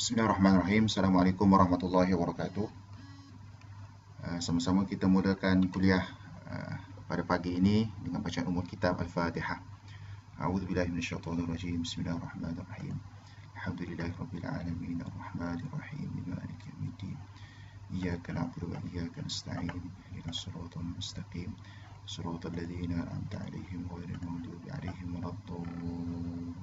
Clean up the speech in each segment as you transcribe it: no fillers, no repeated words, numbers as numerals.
Bismillahirrahmanirrahim. Assalamualaikum warahmatullahi wabarakatuh. Sama-sama kita mulakan kuliah pada pagi ini dengan bacaan umum kitab Al-Fatihah. A'udzubillahi minasyaitonirrajim. Bismillahirrahmanirrahim. Alhamdulillahirabbil alamin arrahmanirrahim maliki yaumiddin. Iyyaka na'budu wa iyyaka nasta'in. Ihdinas siratal mustaqim. Siratal ladzina an'amta 'alaihim ghairil maghdubi 'alaihim waladdallin.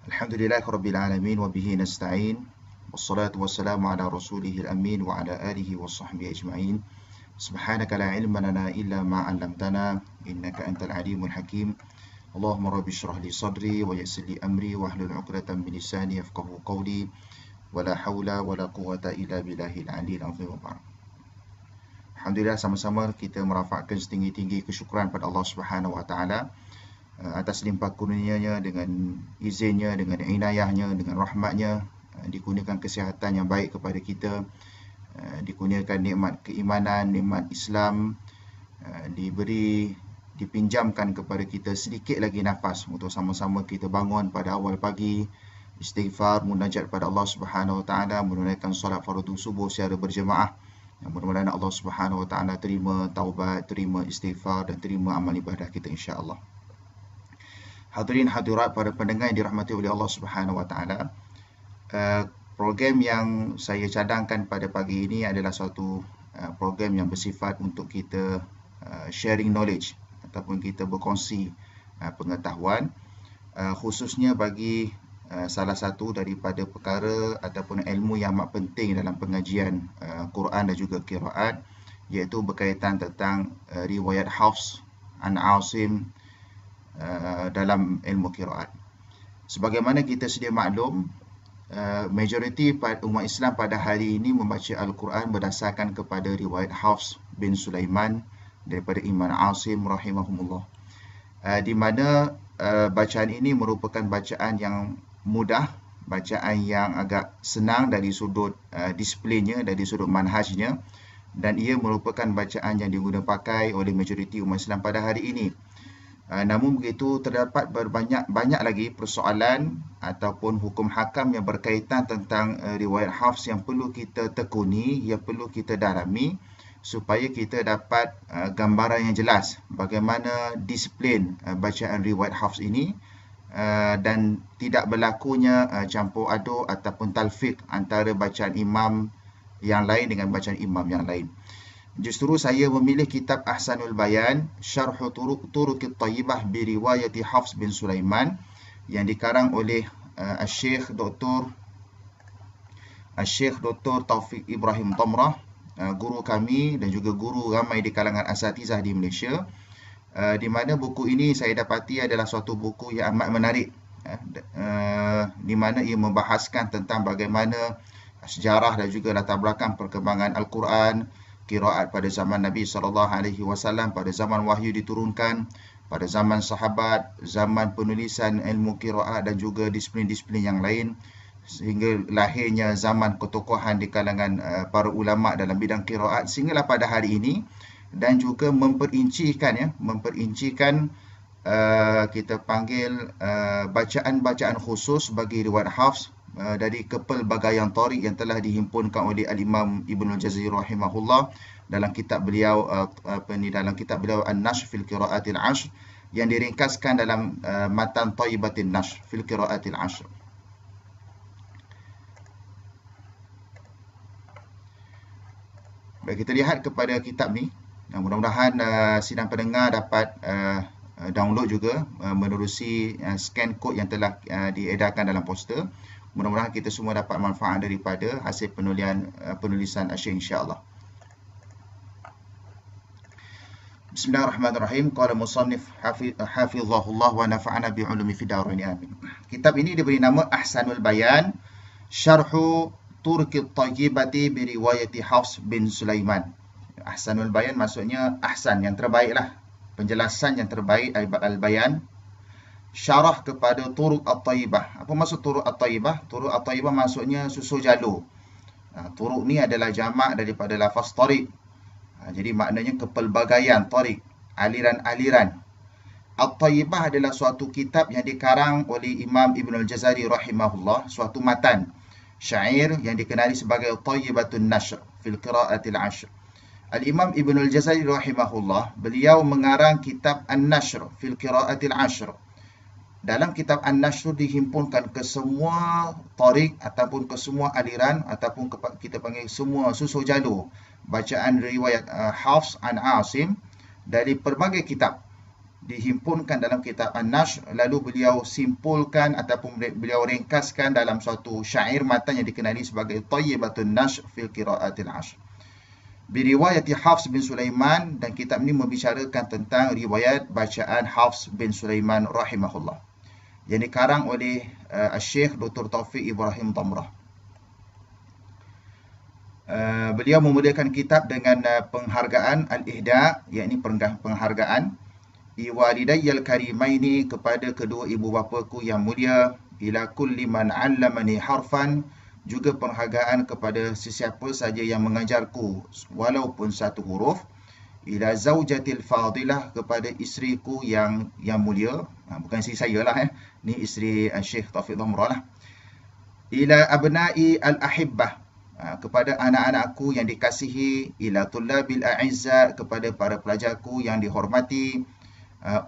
Alhamdulillahirabbil alamin wa bihi nasta'in. Wassalatu wassalamu ala rasulihil amin wa ala alihi washabbihi ajma'in. Subhanaka la ilma lana illa ma 'allamtana innaka antal alimul hakim. Allahumma rabbi shrah li sadri wa yassir li amri wahlul 'uqdatam min lisani yafqahu qawli. Wala haula wala quwwata illa billahil 'aliyyil 'azim. Alhamdulillah, sama-sama kita merafakkan setinggi-tinggi kesyukuran pada Allah Subhanahu wa taala atas limpah kurnianya, dengan izinnya, dengan inayahnya, dengan rahmatnya, dikurniakan kesihatan yang baik kepada kita, dikurniakan nikmat keimanan, nikmat Islam, dipinjamkan kepada kita sedikit lagi nafas untuk sama-sama kita bangun pada awal pagi, istighfar, munajat pada Allah Subhanahu wa taala, menunaikan solat fardu subuh secara berjemaah. Mudah-mudahan Allah Subhanahu wa taala terima taubat, terima istighfar dan terima amal ibadah kita insya-Allah. Hadirin hadirat para pendengar yang dirahmati oleh Allah Subhanahu wa taala. Program yang saya cadangkan pada pagi ini adalah satu program yang bersifat untuk kita sharing knowledge ataupun kita berkongsi pengetahuan, khususnya bagi salah satu daripada perkara ataupun ilmu yang amat penting dalam pengajian Quran dan juga qiraat, iaitu berkaitan tentang riwayat Hafs an Asim dalam ilmu qiraat. Sebagaimana kita sedia maklum, majoriti umat Islam pada hari ini membaca Al-Quran berdasarkan kepada riwayat Hafs bin Sulaiman daripada Imam Asim rahimahumullah, di mana bacaan ini merupakan bacaan yang mudah, bacaan yang agak senang dari sudut disiplinnya, dari sudut manhajnya, dan ia merupakan bacaan yang digunakan pakai oleh majoriti umat Islam pada hari ini. Namun begitu, terdapat banyak lagi persoalan ataupun hukum hakam yang berkaitan tentang riwayat Hafs yang perlu kita tekuni, yang perlu kita dalami supaya kita dapat gambaran yang jelas bagaimana disiplin bacaan riwayat Hafs ini, dan tidak berlakunya campur aduk ataupun talfiq antara bacaan imam yang lain dengan bacaan imam yang lain. Justru saya memilih kitab Ahsanul Bayan, Syarhu Turuqit Thayyibah bi riwayati Hafs bin Sulaiman, yang dikarang oleh Syekh Dr. Taufiq Ibrahim Tamrah, guru kami dan juga guru ramai di kalangan asatizah di Malaysia, di mana buku ini saya dapati adalah suatu buku yang amat menarik, di mana ia membahaskan tentang bagaimana sejarah dan juga latar belakang perkembangan Al-Quran, qiraat pada zaman Nabi SAW, pada zaman wahyu diturunkan, pada zaman sahabat, zaman penulisan ilmu qiraat dan juga disiplin-disiplin yang lain, sehingga lahirnya zaman ketokohan di kalangan para ulama dalam bidang qiraat sehinggalah pada hari ini, dan juga memperincikan kita panggil bacaan-bacaan khusus bagi riwayat Hafs dari kepelbagaian tarik yang telah dihimpunkan oleh Al-Imam Ibnul Jazari rahimahullah dalam kitab beliau An-Nashr fil Qiraatil Ashr, yang diringkaskan dalam matan Thayyibatin Nashr fil Qiraatil Ashr. Baik, kita lihat kepada kitab ni. Mudah-mudahan sidang pendengar dapat download juga menerusi scan kod yang telah diedarkan dalam poster. Mudah-mudahan kita semua dapat manfaat daripada hasil penulisan Syekh insya-Allah. Bismillahirrahmanirrahim. Qala musannif hafizahullah wa nafa'ana bi 'ulumi fid dharain amin. Kitab ini diberi nama Ahsanul Bayan, Syarhu Turuqit Thayyibati bi riwayati Hafs bin Sulaiman. Ahsanul Bayan maksudnya ahsan, yang terbaiklah, penjelasan yang terbaik al-bayan, syarah kepada Turuq At-Thayyibah. Apa maksud Turuq At-Thayyibah? Turuq At-Thayyibah maksudnya susu jalur. Turuq ni adalah jamak daripada lafaz tariq. Jadi maknanya kepelbagaian, tariq, aliran-aliran. At-Tayyibah adalah suatu kitab yang dikarang oleh Imam Ibn al-Jazari rahimahullah, suatu matan syair yang dikenali sebagai Tayyibatun Nashr fil Qira'atil Ashr. Al-Imam Ibn al-Jazari rahimahullah, beliau mengarang kitab An-Nashr fil Qira'atil Ashr. Dalam kitab An-Nashr dihimpunkan ke semua tariq ataupun ke semua aliran ataupun kita panggil semua susuh jalur bacaan riwayat Hafs an Asim dari pelbagai kitab. Dihimpunkan dalam kitab An-Nashr, lalu beliau simpulkan ataupun beliau ringkaskan dalam suatu syair matan yang dikenali sebagai Tayyibatun Nashr fil Qira'atil Ashr. Biriwayati Hafs bin Sulaiman, dan kitab ini membicarakan tentang riwayat bacaan Hafs bin Sulaiman rahimahullah, yang dikarang oleh Syekh Dr. Taufiq Ibrahim Tamrah. Beliau memulakan kitab dengan penghargaan Al-Ihda, yakni penghargaan Iwalidayyal karimaini, kepada kedua ibu bapaku yang mulia, ila kulli man 'allamani harfan, juga penghargaan kepada sesiapa saja yang mengajarku walaupun satu huruf, ila zaujatil fadilah, kepada isteriku yang mulia, bukan isteri saya lah, ni isteri Syekh Taufiq Tamrah lah, ila abna'i al-ahibbah, kepada anak-anakku yang dikasihi, ila tullabil a'izza, kepada para pelajarku yang dihormati,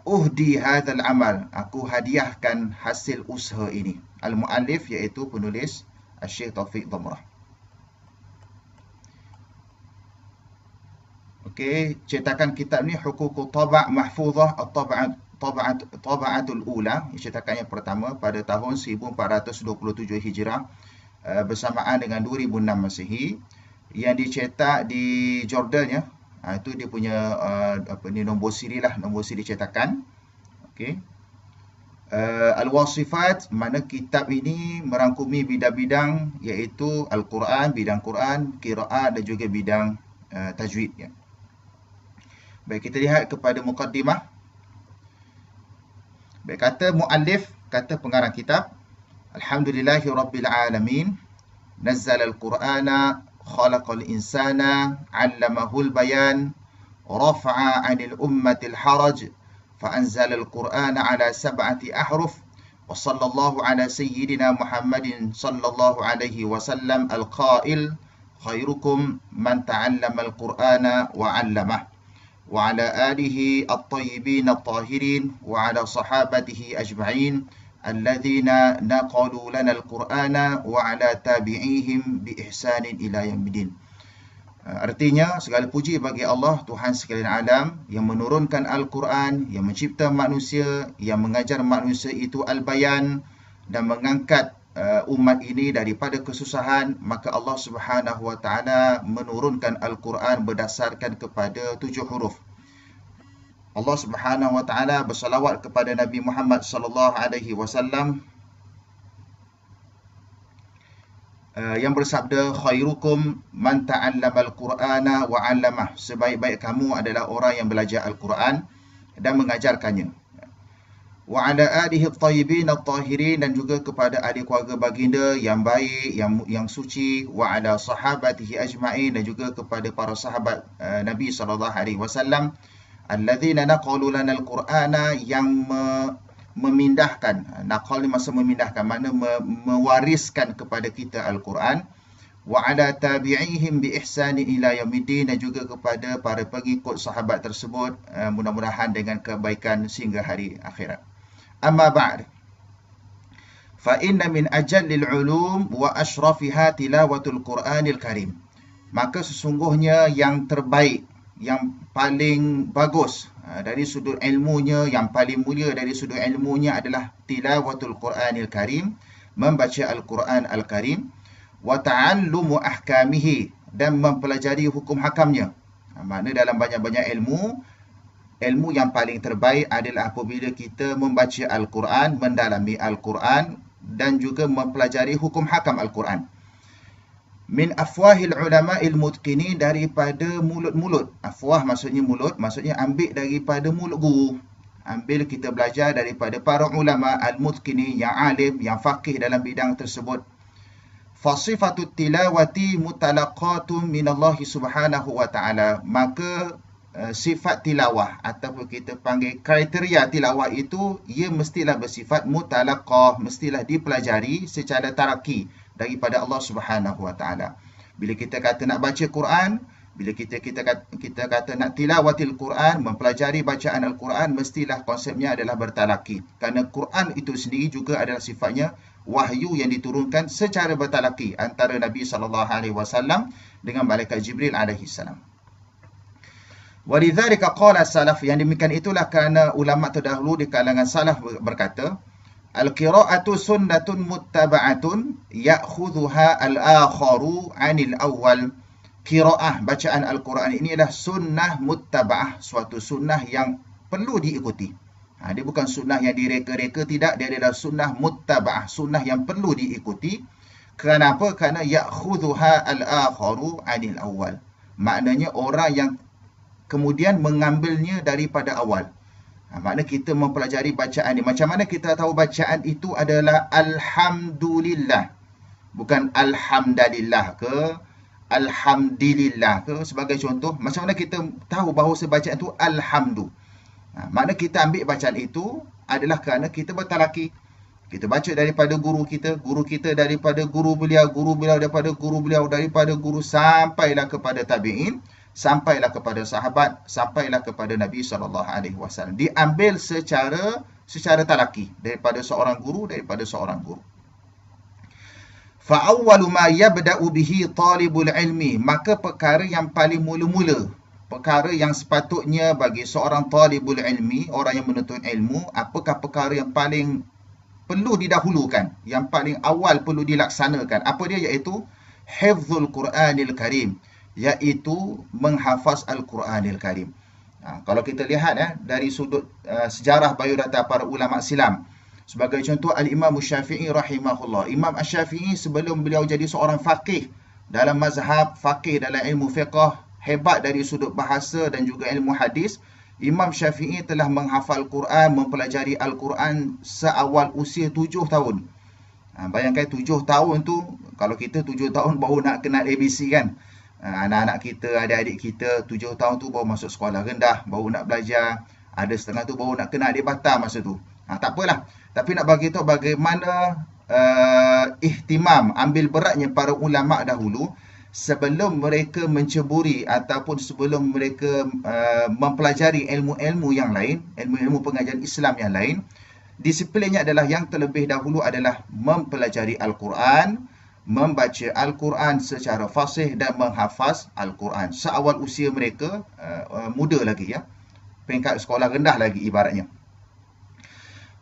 uhdi hadzal amal, aku hadiahkan hasil usaha ini. Al-muallif iaitu penulis Syekh Taufiq Tamrah. Okey, cetakan kitab ni Huququt Taba' Mahfuzah Taba'atul Ula, cetakan yang pertama pada tahun 1427 Hijrah, bersamaan dengan 2006 Masihi, yang dicetak di Jordan, ya. Itu dia punya nombor siri lah, nombor siri cetakan. Okey. Al-Wasifat, mana kitab ini merangkumi bidang-bidang, iaitu Al-Quran, bidang Quran, qiraat dan juga bidang tajwid, ya. Baik, kita lihat kepada muqaddimah. Baik, kata muallif, kata pengarang kitab, Alhamdulillahi Rabbil Alamin, nazzala al-Qur'ana, khalaqal insana, 'allamahul bayan, rafa'a 'anil ummatil haraj, فأنزل القرآن على 7 أحرف وصلى الله على سيدنا محمد صلى الله عليه وسلم القائل خيركم من تعلم القرآن وعلمه وعلى آله الطيبين الطاهرين وعلى صحابته أجمعين الذين نقلوا لنا القرآن وعلى تابعيهم بإحسان إلى يوم الدين. Artinya, segala puji bagi Allah, Tuhan sekalian alam, yang menurunkan Al-Quran, yang mencipta manusia, yang mengajar manusia itu Al-Bayan, dan mengangkat umat ini daripada kesusahan. Maka Allah Subhanahu Wa Taala menurunkan Al-Quran berdasarkan kepada 7 huruf. Allah Subhanahu Wa Taala bersalawat kepada Nabi Muhammad sallallahu alaihi wasallam, yang bersabda, khairukum man ta'allamal Qur'ana wa 'allamah, sebaik-baik kamu adalah orang yang belajar Al-Quran dan mengajarkannya. Wa 'ala alihi at-tayyibin at-tahirin, dan juga kepada ahli keluarga baginda yang baik, yang suci, wa 'ala sahabatihi ajma'in, dan juga kepada para sahabat Nabi sallallahu alaihi wasallam, alladzina naqalu lana al-Qur'ana, yang memindahkan, naqal ni maksud memindahkan, makna mewariskan kepada kita Al-Quran, wa ala tabi'ihim bi ihsani ila yaumiddin, dan juga kepada para pengikut sahabat tersebut, mudah-mudahan dengan kebaikan sehingga hari akhirat. Amma ba'd, fa inna min ajallil ulum wa ashrafiha tilawatul Qur'anil Karim, maka sesungguhnya yang terbaik, yang paling bagus dari sudut ilmunya, yang paling mulia dari sudut ilmunya adalah tilawatul Quranil Karim, membaca Al-Quran Al-Karim, wa ta'allumu ahkamihi, dan mempelajari hukum hakamnya. Makna dalam banyak-banyak ilmu yang paling terbaik adalah apabila kita membaca Al-Quran, mendalami Al-Quran, dan juga mempelajari hukum hakam Al-Quran. Min afwahil ulama'il mutqini, daripada mulut-mulut. Afwah maksudnya mulut, maksudnya ambil daripada mulut guru. Ambil, kita belajar daripada para ulama al-mutqini, yang alim, yang faqih dalam bidang tersebut. Fasifatut tilawati mutalaqatun minallahi subhanahu wa ta'ala, maka sifat tilawah ataupun kita panggil kriteria tilawah itu, ia mestilah bersifat mutalaqah, mestilah dipelajari secara taraki daripada Allah Subhanahu Wa Taala. Bila kita kata nak baca Quran, bila kita kata nak tilawatil Quran, mempelajari bacaan Al-Quran, mestilah konsepnya adalah bertalaki. Kerana Quran itu sendiri juga adalah sifatnya wahyu yang diturunkan secara bertalaki antara Nabi SAW dengan malaikat Jibril AS. Walidzalika qala salaf, yang demikian itulah kerana ulama terdahulu di kalangan salaf berkata, al-qira'atu sunnatun muttaba'atun ya'khudhuha al-akharu 'anil awwal. Qira'ah, bacaan Al-Quran ini adalah sunnah muttaba'ah, suatu sunnah yang perlu diikuti. Dia bukan sunnah yang direka-reka, tidak, dia adalah sunnah muttaba'ah, sunnah yang perlu diikuti. Kerana apa? Kerana ya'khudhuha al-akharu 'anil awwal. Maknanya orang yang kemudian mengambilnya daripada awal. Maknanya kita mempelajari bacaan ini. Macam mana kita tahu bacaan itu adalah alhamdulillah, bukan alhamdulillah ke alhamdulillah ke, sebagai contoh. Macam mana kita tahu bahawa bacaan itu alhamdu? Maknanya kita ambil bacaan itu adalah kerana kita bertalaki. Kita baca daripada guru kita daripada guru beliau daripada guru beliau, daripada guru sampailah kepada tabi'in, sampailah kepada sahabat, sampailah kepada Nabi SAW. Diambil secara talaki daripada seorang guru, Fa'awwalu ma yabda'u bihi talibul ilmi, maka perkara yang paling mula-mula, perkara yang sepatutnya bagi seorang talibul ilmi, orang yang menuntut ilmu, apakah perkara yang paling perlu didahulukan, yang paling awal perlu dilaksanakan? Apa dia? Iaitu hifzul Quranil Karim, iaitu menghafaz Al-Quranil Karim. Kalau kita lihat dari sudut sejarah biodata para ulama silam, sebagai contoh Al-Imam Syafi'i rahimahullah. Imam Syafi'i sebelum beliau jadi seorang faqih dalam mazhab, faqih dalam ilmu fiqh, hebat dari sudut bahasa dan juga ilmu hadis, Imam Syafi'i telah menghafal Quran, mempelajari Al-Quran seawal usia 7 tahun. Bayangkan 7 tahun tu, kalau kita 7 tahun baru nak kenal ABC kan. Anak-anak kita, adik-adik kita 7 tahun tu baru masuk sekolah rendah, baru nak belajar. Ada setengah tu baru nak kenal adik Batam masa tu. Tak apalah. Tapi nak bagi tahu bagaimana ihtimam, ambil beratnya para ulama dahulu sebelum mereka menceburi ataupun sebelum mereka mempelajari ilmu-ilmu yang lain, ilmu-ilmu pengajaran Islam yang lain. Disiplinnya adalah yang terlebih dahulu adalah mempelajari Al-Quran, membaca Al-Quran secara fasih dan menghafaz Al-Quran seawal usia mereka muda lagi, ya, peringkat sekolah rendah lagi ibaratnya.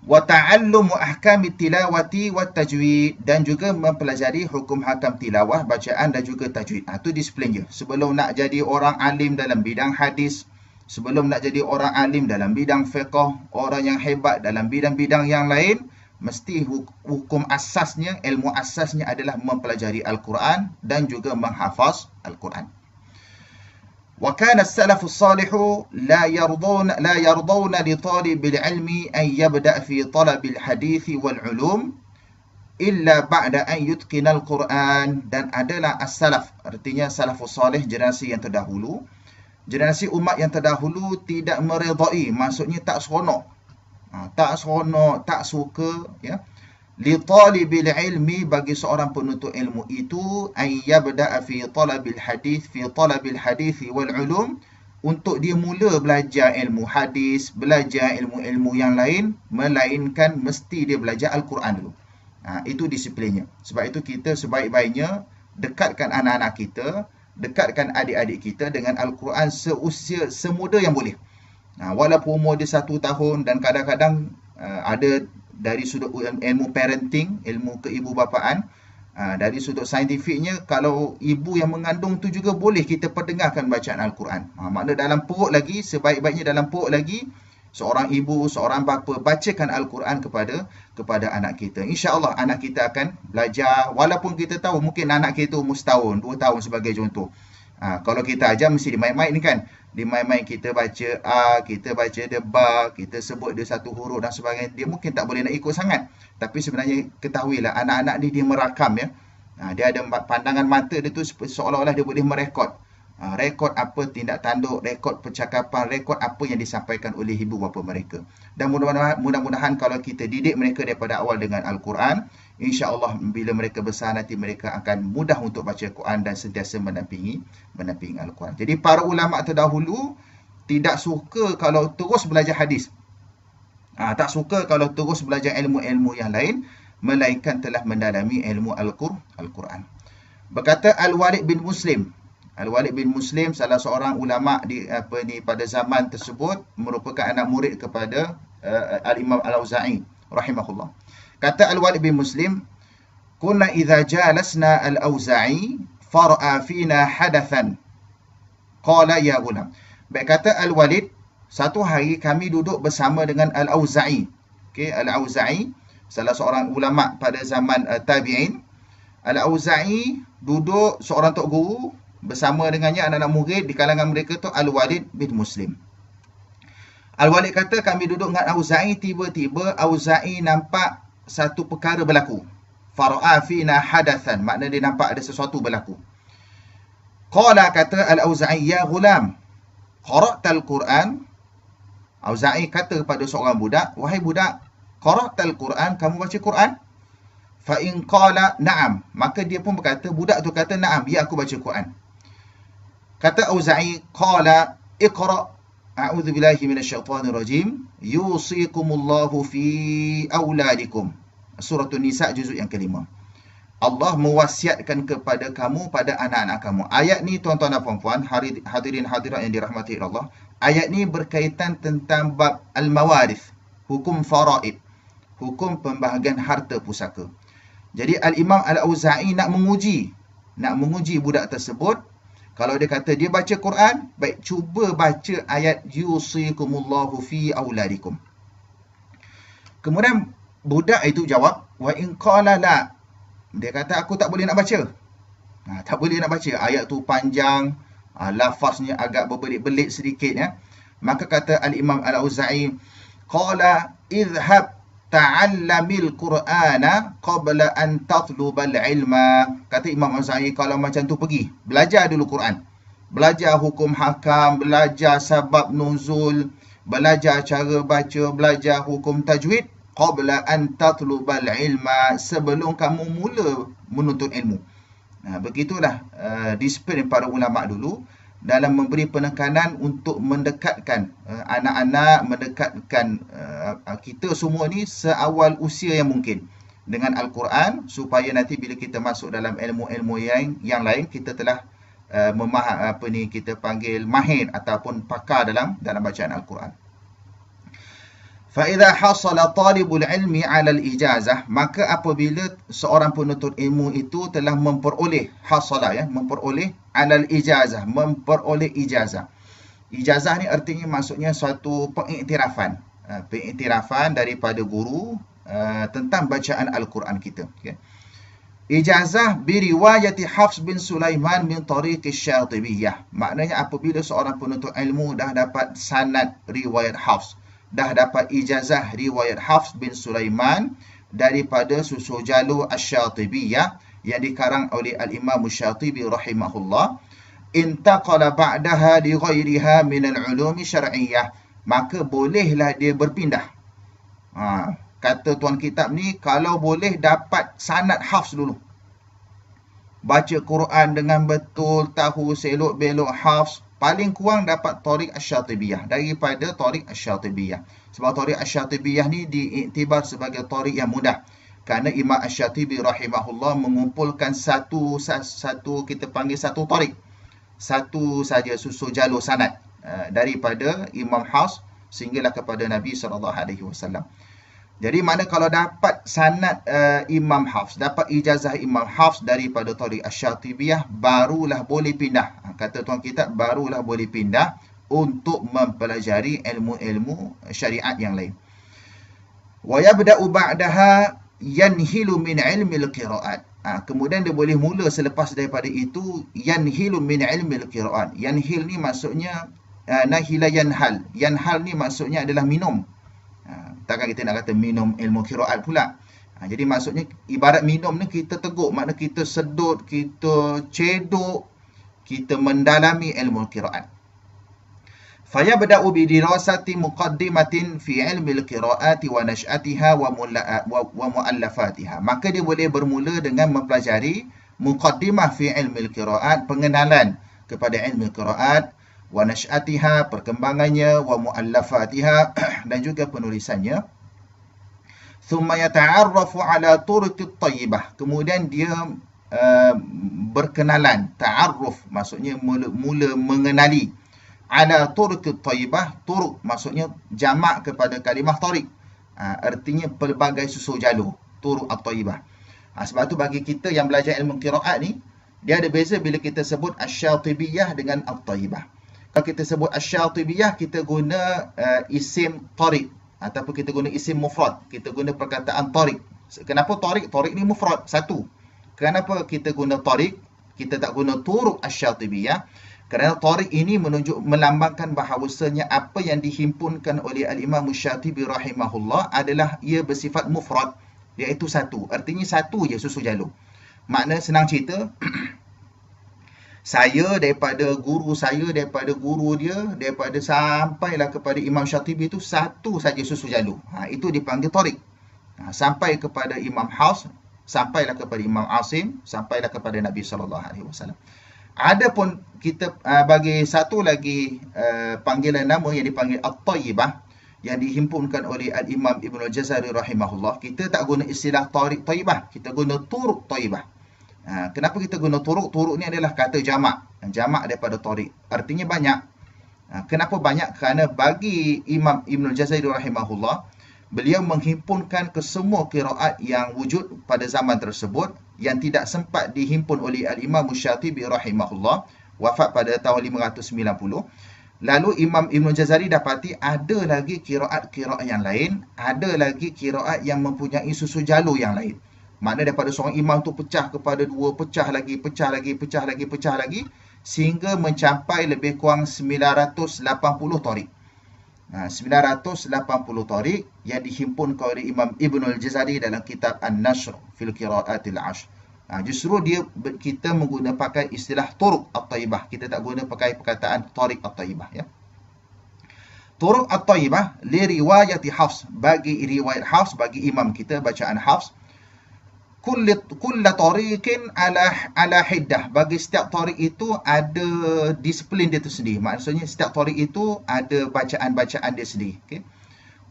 Wa ta'allumu ahkamit tilawati wat tajwid, dan juga mempelajari hukum hakam tilawah, bacaan dan juga tajwid. Itu disiplin je. Sebelum nak jadi orang alim dalam bidang hadis, sebelum nak jadi orang alim dalam bidang fiqh, orang yang hebat dalam bidang-bidang yang lain, mesti hukum asasnya, ilmu asasnya adalah mempelajari Al-Quran dan juga menghafaz Al-Quran. وكان السلف الصالح لا يرضون لطالب العلم أن يبدأ في طلب الحديث والعلوم إلا بعد أن يتقن القرآن. Dan adalah as-salaf, artinya salafus salih, generasi yang terdahulu, generasi umat yang terdahulu tidak meredai, maksudnya tak seronok, tak suka, ya, li talibil ilmi, bagi seorang penuntut ilmu itu, ay yabda'a fi talabil hadis wal ulum, untuk dia mula belajar ilmu hadis, belajar ilmu-ilmu yang lain, melainkan mesti dia belajar Al-Quran dulu. Itu disiplinnya. Sebab itu kita sebaik-baiknya dekatkan anak-anak kita, dekatkan adik-adik kita dengan Al-Quran semuda yang boleh. Walaupun umur dia 1 tahun, dan kadang-kadang ada dari sudut ilmu parenting, ilmu keibubapaan, dari sudut saintifiknya, kalau ibu yang mengandung tu juga boleh kita perdengarkan bacaan Al-Quran. Maknanya dalam perut lagi, sebaik-baiknya dalam perut lagi, seorang ibu, seorang bapa bacakan Al-Quran kepada anak kita. InsyaAllah anak kita akan belajar, walaupun kita tahu mungkin anak kita umur 1 tahun, 2 tahun sebagai contoh. Kalau kita ajar mesti dimain-main ni kan. Dimain-main kita baca A, kita baca dia ba, kita sebut dia satu huruf dan sebagainya. Dia mungkin tak boleh nak ikut sangat. Tapi sebenarnya ketahuilah anak-anak ni dia merakam, ya. Dia ada pandangan mata dia tu seolah-olah dia boleh merekod. rekod apa tindak tanduk, rekod percakapan, rekod apa yang disampaikan oleh ibu bapa mereka. Dan mudah-mudahan kalau kita didik mereka daripada awal dengan Al-Quran, insya-Allah bila mereka besar nanti mereka akan mudah untuk baca Quran dan sentiasa menampingi Al-Quran. Jadi para ulama terdahulu tidak suka kalau terus belajar hadis. Tak suka kalau terus belajar ilmu-ilmu yang lain, melainkan telah mendalami ilmu Al-Quran. Berkata Al-Walid bin Muslim, salah seorang ulama pada zaman tersebut, merupakan anak murid kepada Al-Imam Al-Auza'i rahimahullah. Kata Al-Walid bin Muslim, kunna idza jalasna Al-Auza'i far'a fina hadathan qala ya gulam. Baik, kata Al-Walid, satu hari kami duduk bersama dengan Al-Auza'i. Okey, Al-Auza'i salah seorang ulama pada zaman tabi'in. Al-Auza'i duduk seorang tok guru bersama dengannya anak-anak murid, di kalangan mereka tu Al-Walid bin Muslim. Al-Walid kata kami duduk dengan Auza'i, tiba-tiba Auza'i nampak satu perkara berlaku. Fara'a fina hadathan, makna dia nampak ada sesuatu berlaku. Qala, kata Al-Auza'i, ya gulam, qara'tal Quran. Auza'i kata kepada seorang budak, wahai budak, qara'tal Quran, kamu baca Quran? Fa in qala na'am, maka dia pun berkata, budak tu kata na'am, ya aku baca Quran. Kata Auza'i, qala iqra' a'udzu billahi minasyaitonir rajim, yusikumullahu fi auladikum. Surah An-Nisa juzuk yang kelima. Allah mewasiatkan kepada kamu pada anak-anak kamu. Ayat ni tuan-tuan dan puan-puan, hadirin hadirat yang dirahmati Allah, ayat ni berkaitan tentang bab al-mawarith, hukum faraid, hukum pembahagian harta pusaka. Jadi Al-Imam Al-Auza'i nak menguji budak tersebut. Kalau dia kata dia baca Quran, baik, cuba baca ayat yusikumullahu fi auladikum. Kemudian budak itu jawab, wa in qala la. Dia kata aku tak boleh nak baca. Tak boleh nak baca. Ayat tu panjang, lafaznya agak berbelit-belit sedikit ya. Maka kata Al-Imam Al-Auza'i, qala idhhab ta'allamil Qur'ana qabla an tatlubal ilma. Kata Imam Al-Auza'i, kalau macam tu pergi, belajar dulu Quran. Belajar hukum hakam, belajar sabab nuzul, belajar cara baca, belajar hukum tajwid, qabla an tatlubal ilma, sebelum kamu mula menuntut ilmu. Begitulah disiplin para ulama dulu dalam memberi penekanan untuk mendekatkan anak-anak, mendekatkan kita semua ni seawal usia yang mungkin dengan Al-Quran, supaya nanti bila kita masuk dalam ilmu-ilmu yang lain, kita telah kita panggil mahir ataupun pakar dalam bacaan Al-Quran. فَإِذَا حَصَلَ طَالِبُ الْعِلْمِ عَلَى الْإِجَازَةِ, maka apabila seorang penuntut ilmu itu telah memperoleh memperoleh alal ijazah, memperoleh ijazah. Ijazah ni artinya maksudnya suatu pengiktirafan, daripada guru tentang bacaan Al-Quran kita. Okay. Ijazah biriwayati Hafs bin Sulaiman min tariq Syatibiyah. Maknanya apabila seorang penuntut ilmu dah dapat sanad riwayat Hafs, dah dapat ijazah riwayat Hafs bin Sulaiman daripada susul jalur Asy-Syatibiyah yang dikarang oleh Al-Imam Asy-Syatibi rahimahullah, intaqala ba'daha li ghairiha min al-ulum syar'iyyah, maka bolehlah dia berpindah. Kata tuan kitab ni, kalau boleh dapat sanad Hafs dulu, baca Quran dengan betul, tahu selok-belok Hafs, paling kurang dapat Tariq Asy-Syatibiyah daripada Tariq Asy-Syatibiyah. Sebab Tariq Asy-Syatibiyah ni diiktibar sebagai Tariq yang mudah. Kerana Imam Asy-Syatibi rahimahullah mengumpulkan satu kita panggil satu Tariq. Satu saja susul jalur sanad daripada Imam Hafs sehinggalah kepada Nabi SAW. Jadi mana kalau dapat sanad Imam Hafs, dapat ijazah Imam Hafs daripada Tariq Asy-Syatibiyah, barulah boleh pindah. Kata tuan kitab, barulah boleh pindah untuk mempelajari ilmu-ilmu syariat yang lain. Wa yabda'u ba'daha yanhilu min ilmi al-qira'at. Kemudian dia boleh mula selepas daripada itu yanhilu min ilmi al-qira'at. Yanhil ni maksudnya nahila yanhal. Yanhal ni maksudnya adalah minum. Takkan kita nak kata minum ilmu qiraat pula. Jadi maksudnya ibarat minum ni kita teguk, makna kita sedut, kita cedok, kita mendalami ilmu qiraat. Fayabda'u bidirasati muqaddimatin fi ilmi al-qiraati wa nash'atiha wa mu'allafatiha. Maka dia boleh bermula dengan mempelajari muqaddimah fi ilmi al-qiraat, pengenalan kepada ilmu qiraat, wa nash'atiha, perkembangannya, wa mu'allafatiha, dan juga penulisannya. Thumma yata'arrafu ala turuqit tayyibah. Kemudian dia berkenalan, ta'arruf maksudnya mula mengenali, ala turuqit tayyibah. Turuq maksudnya jamak kepada kalimah tariq, artinya pelbagai susul jalur, turuq at-tayyibah. Sebab tu bagi kita yang belajar ilmu qiraat ni, dia ada beza bila kita sebut asy-syatibiyah dengan at-tayyibah. Kalau kita sebut asy-syatibiyah, kita guna isim tariq, ataupun kita guna isim mufrad, kita guna perkataan tariq. Kenapa tariq? Tariq ni mufrad, satu. Kenapa kita guna tariq, kita tak guna turuq asy-syatibiyah? Kerana tariq ini melambangkan bahawasanya apa yang dihimpunkan oleh al-Imam Syatibi rahimahullah adalah ia bersifat mufrad, iaitu satu. Artinya satu je susu jalur. Makna senang cerita, saya daripada guru dia, daripada sampailah kepada Imam Syatibi itu satu saja susu jalur. Itu dipanggil tariq. Sampai kepada Imam Hafs, sampailah kepada Imam Asim, sampailah kepada Nabi SAW. Adapun kita bagi satu lagi panggilan nama yang dipanggil at-tayyibah, yang dihimpunkan oleh al-Imam Ibnul Jazari rahimahullah, kita tak guna istilah tariq tayyibah, kita guna turuq tayyibah. Kenapa kita guna turuq? Turuq ni adalah kata jamak daripada tariq, artinya banyak. Kenapa banyak? Kerana bagi Imam Ibnul Jazari rahimahullah, beliau menghimpunkan kesemua qiraat yang wujud pada zaman tersebut, yang tidak sempat dihimpun oleh al-Imam Syatibi rahimahullah, wafat pada tahun 590. Lalu Imam Ibn Jazari dapati ada lagi qiraat-qiraat yang lain, ada lagi qiraat yang mempunyai susu jalur yang lain. Makna daripada seorang imam tu pecah kepada dua, pecah lagi, sehingga mencapai lebih kurang 980 tariq. 980 tariq yang dihimpunkan oleh Imam Ibnul Jazari dalam kitab An-Nashr fil Qiraatil Ashr. Justru kita pakai istilah turuq at-tayyibah, kita tak guna pakai perkataan tariq at-tayyibah, ya. Turuq at-tayyibah li riwayati Hafs, bagi riwayat Hafs, bagi imam kita bacaan Hafs, kulla tariqin ala hiddah, bagi setiap tariq itu ada disiplin dia tersendiri. Maksudnya setiap tariq itu ada bacaan-bacaan dia sendiri, okey.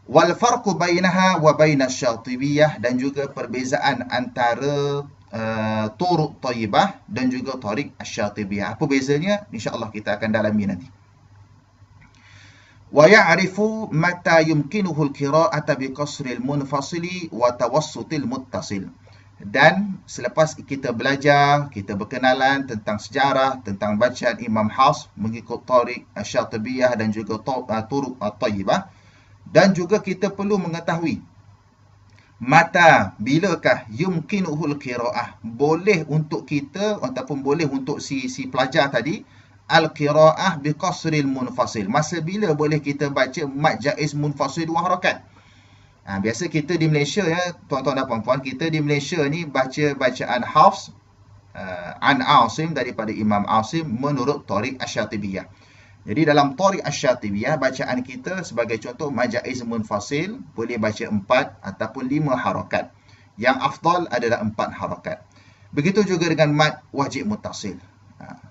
Wal farqu bainaha wa bainas syatibiyah, dan juga perbezaan antara turuq tayyibah dan juga tariq asy-syatibiyah. Apa bezanya? Insya-Allah kita akan dalami nanti. Wa ya'rifu mata yumkinuhu al-qira'ata bi qasril munfasili wa tawassutil muttasil. Dan selepas kita belajar, kita berkenalan tentang sejarah, tentang bacaan Imam Hafs mengikut tariq asy-syatibiyah dan juga turuq at-tayyibah, dan juga kita perlu mengetahui mata, bilakah yumkinuhul qiraah, boleh untuk kita ataupun boleh untuk si pelajar tadi al-qiraah bi qasril munfasil. Masa bila boleh kita baca mad jaiz munfasil 2 harakat? Biasa kita di Malaysia, ya tuan-tuan dan puan-puan, kita di Malaysia ni baca bacaan Hafs an Asim, daripada Imam Asim menurut tariq asy-syatibiyah. Jadi dalam tariq asy-syatibiyah, bacaan kita sebagai contoh mad jaiz munfasil boleh baca 4 ataupun 5 harakat. Yang afdal adalah 4 harakat. Begitu juga dengan mad wajib muttasil.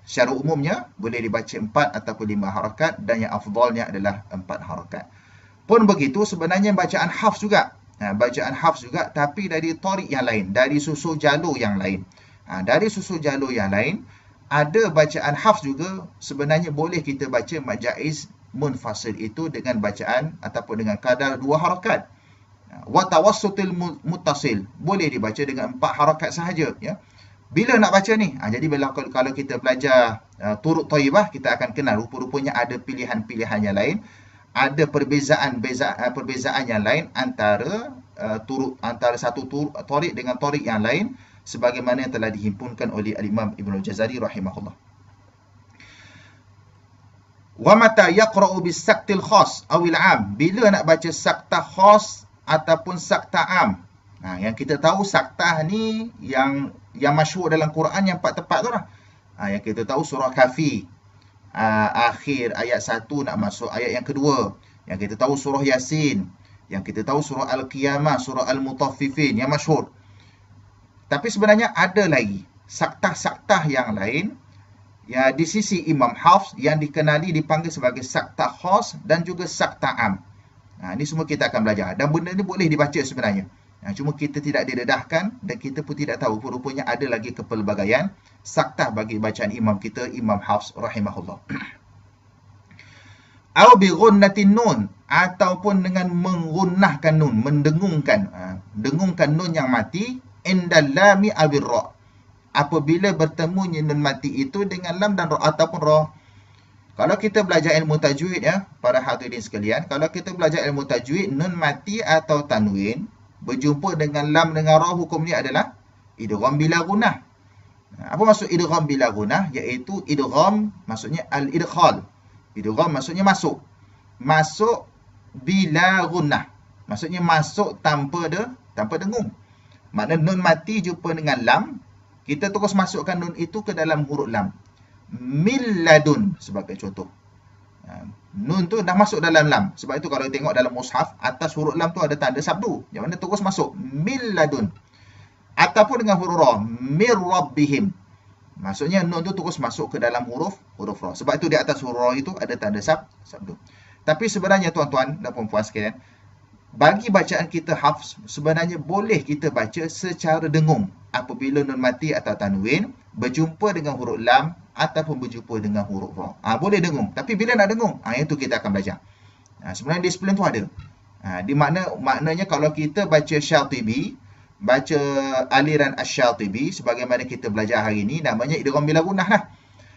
Secara umumnya boleh dibaca 4 ataupun 5 harakat, dan yang afdalnya adalah 4 harakat. Pun begitu sebenarnya bacaan Hafs juga. Bacaan Hafs juga, tapi dari tariq yang lain, dari susul jalur yang lain. Dari susul jalur yang lain, ada bacaan Hafs juga sebenarnya boleh kita baca mad jaiz munfasil itu dengan bacaan ataupun dengan kadar 2 harakat. Wa tawassutil muttasil boleh dibaca dengan 4 harakat sahaja, ya. Bila nak baca ni? Jadi kalau kita belajar turuq tayyibah, kita akan kenal rupa-rupanya ada pilihan-pilihan yang lain, ada perbezaan yang lain antara antara satu tariq dengan tariq yang lain, sebagaimana yang telah dihimpunkan oleh al-Imam Ibnul Jazari rahimahullah. Wa mata yaqra'u bis-saktil khas awil 'am, bila nak baca saktah khas ataupun saktah am. Yang kita tahu saktah ni yang masyhur dalam Quran yang 4 tepat tu lah. Yang kita tahu surah Kahfi, akhir ayat 1 nak masuk ayat yang kedua. Yang kita tahu surah Yasin. Yang kita tahu surah Al-Qiyamah, surah Al-Mutaffifin yang masyhur. Tapi sebenarnya ada lagi saktah-saktah yang lain ya di sisi Imam Hafs yang dikenali dipanggil sebagai saktah khas dan juga saktah am. Ini semua kita akan belajar dan benda ni boleh dibaca sebenarnya. Cuma kita tidak didedahkan dan kita pun tidak tahu rupanya ada lagi kepelbagaian saktah bagi bacaan imam kita, Imam Hafs rahimahullah. Au bi ghunnatin nun, ataupun dengan menggunnahkan nun, mendengungkan, dengungkan nun yang mati indal lami awir ra, apabila bertemunya nun mati itu dengan lam dan ra ataupun ra. Kalau kita belajar ilmu tajwid ya, para hadirin sekalian, kalau kita belajar ilmu tajwid, nun mati atau tanwin berjumpa dengan lam dengan ra, hukum dia adalah idgham bila gunnah. Apa maksud idgham bila gunnah? Iaitu idgham maksudnya al-idkhal. Idgham maksudnya masuk. Masuk bila gunnah. Maksudnya masuk tanpa dengung. Makna nun mati jumpa dengan lam, kita terus masukkan nun itu ke dalam huruf lam. Min ladun sebagai contoh. Nun tu dah masuk dalam lam. Sebab itu kalau tengok dalam mushaf, atas huruf lam tu ada tanda sabdu. Yang mana terus masuk. Min ladun. Ataupun dengan huruf ra. Min rabbihim. Maksudnya nun tu terus masuk ke dalam huruf ra. Sebab itu di atas huruf ra itu ada tanda sabdu. Tapi sebenarnya tuan-tuan dan puan-puan sekalian, bagi bacaan kita hafs, sebenarnya boleh kita baca secara dengung apabila nun mati atau tanwin berjumpa dengan huruf lam ataupun berjumpa dengan huruf ra. Boleh dengung. Tapi bila nak dengung, itu kita akan belajar. Sebenarnya disiplin tu ada. Di maknanya kalau kita baca Syatibi, baca aliran Asy-Syatibi sebagaimana kita belajar hari ini, namanya idgham bila gunnah lah.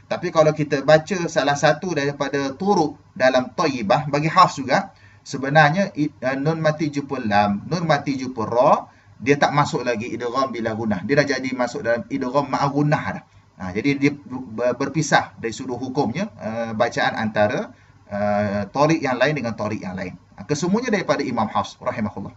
Tapi kalau kita baca salah satu daripada turuk dalam Thayyibah bagi hafs juga, sebenarnya nun mati jumpa lam, nun mati jumpa ra, dia tak masuk lagi idgham bila gunnah. Dia dah jadi masuk dalam idgham ma'a gunnah dah. Jadi dia berpisah dari sudut hukumnya, bacaan antara tariq yang lain dengan tariq yang lain. Kesemuanya daripada Imam Hafs rahimahullah.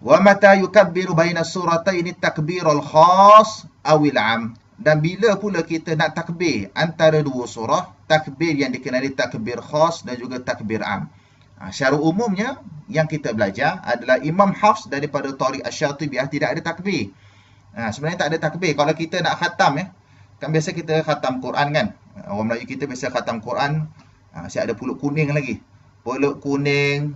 Wa mata yukabbiru baina surataini takbirul khas awil am. Dan bila pula kita nak takbir antara dua surah, takbir yang dikenali takbir khas dan juga takbir am. Secara umumnya yang kita belajar adalah Imam Hafs daripada tariq Asy-Syatibiyah tidak ada takbir. Sebenarnya tak ada takbir. Kalau kita nak khatam ya, kan biasa kita khatam Quran kan. Orang Melayu kita biasa khatam Quran, siap ada pulut kuning lagi. Pulut kuning,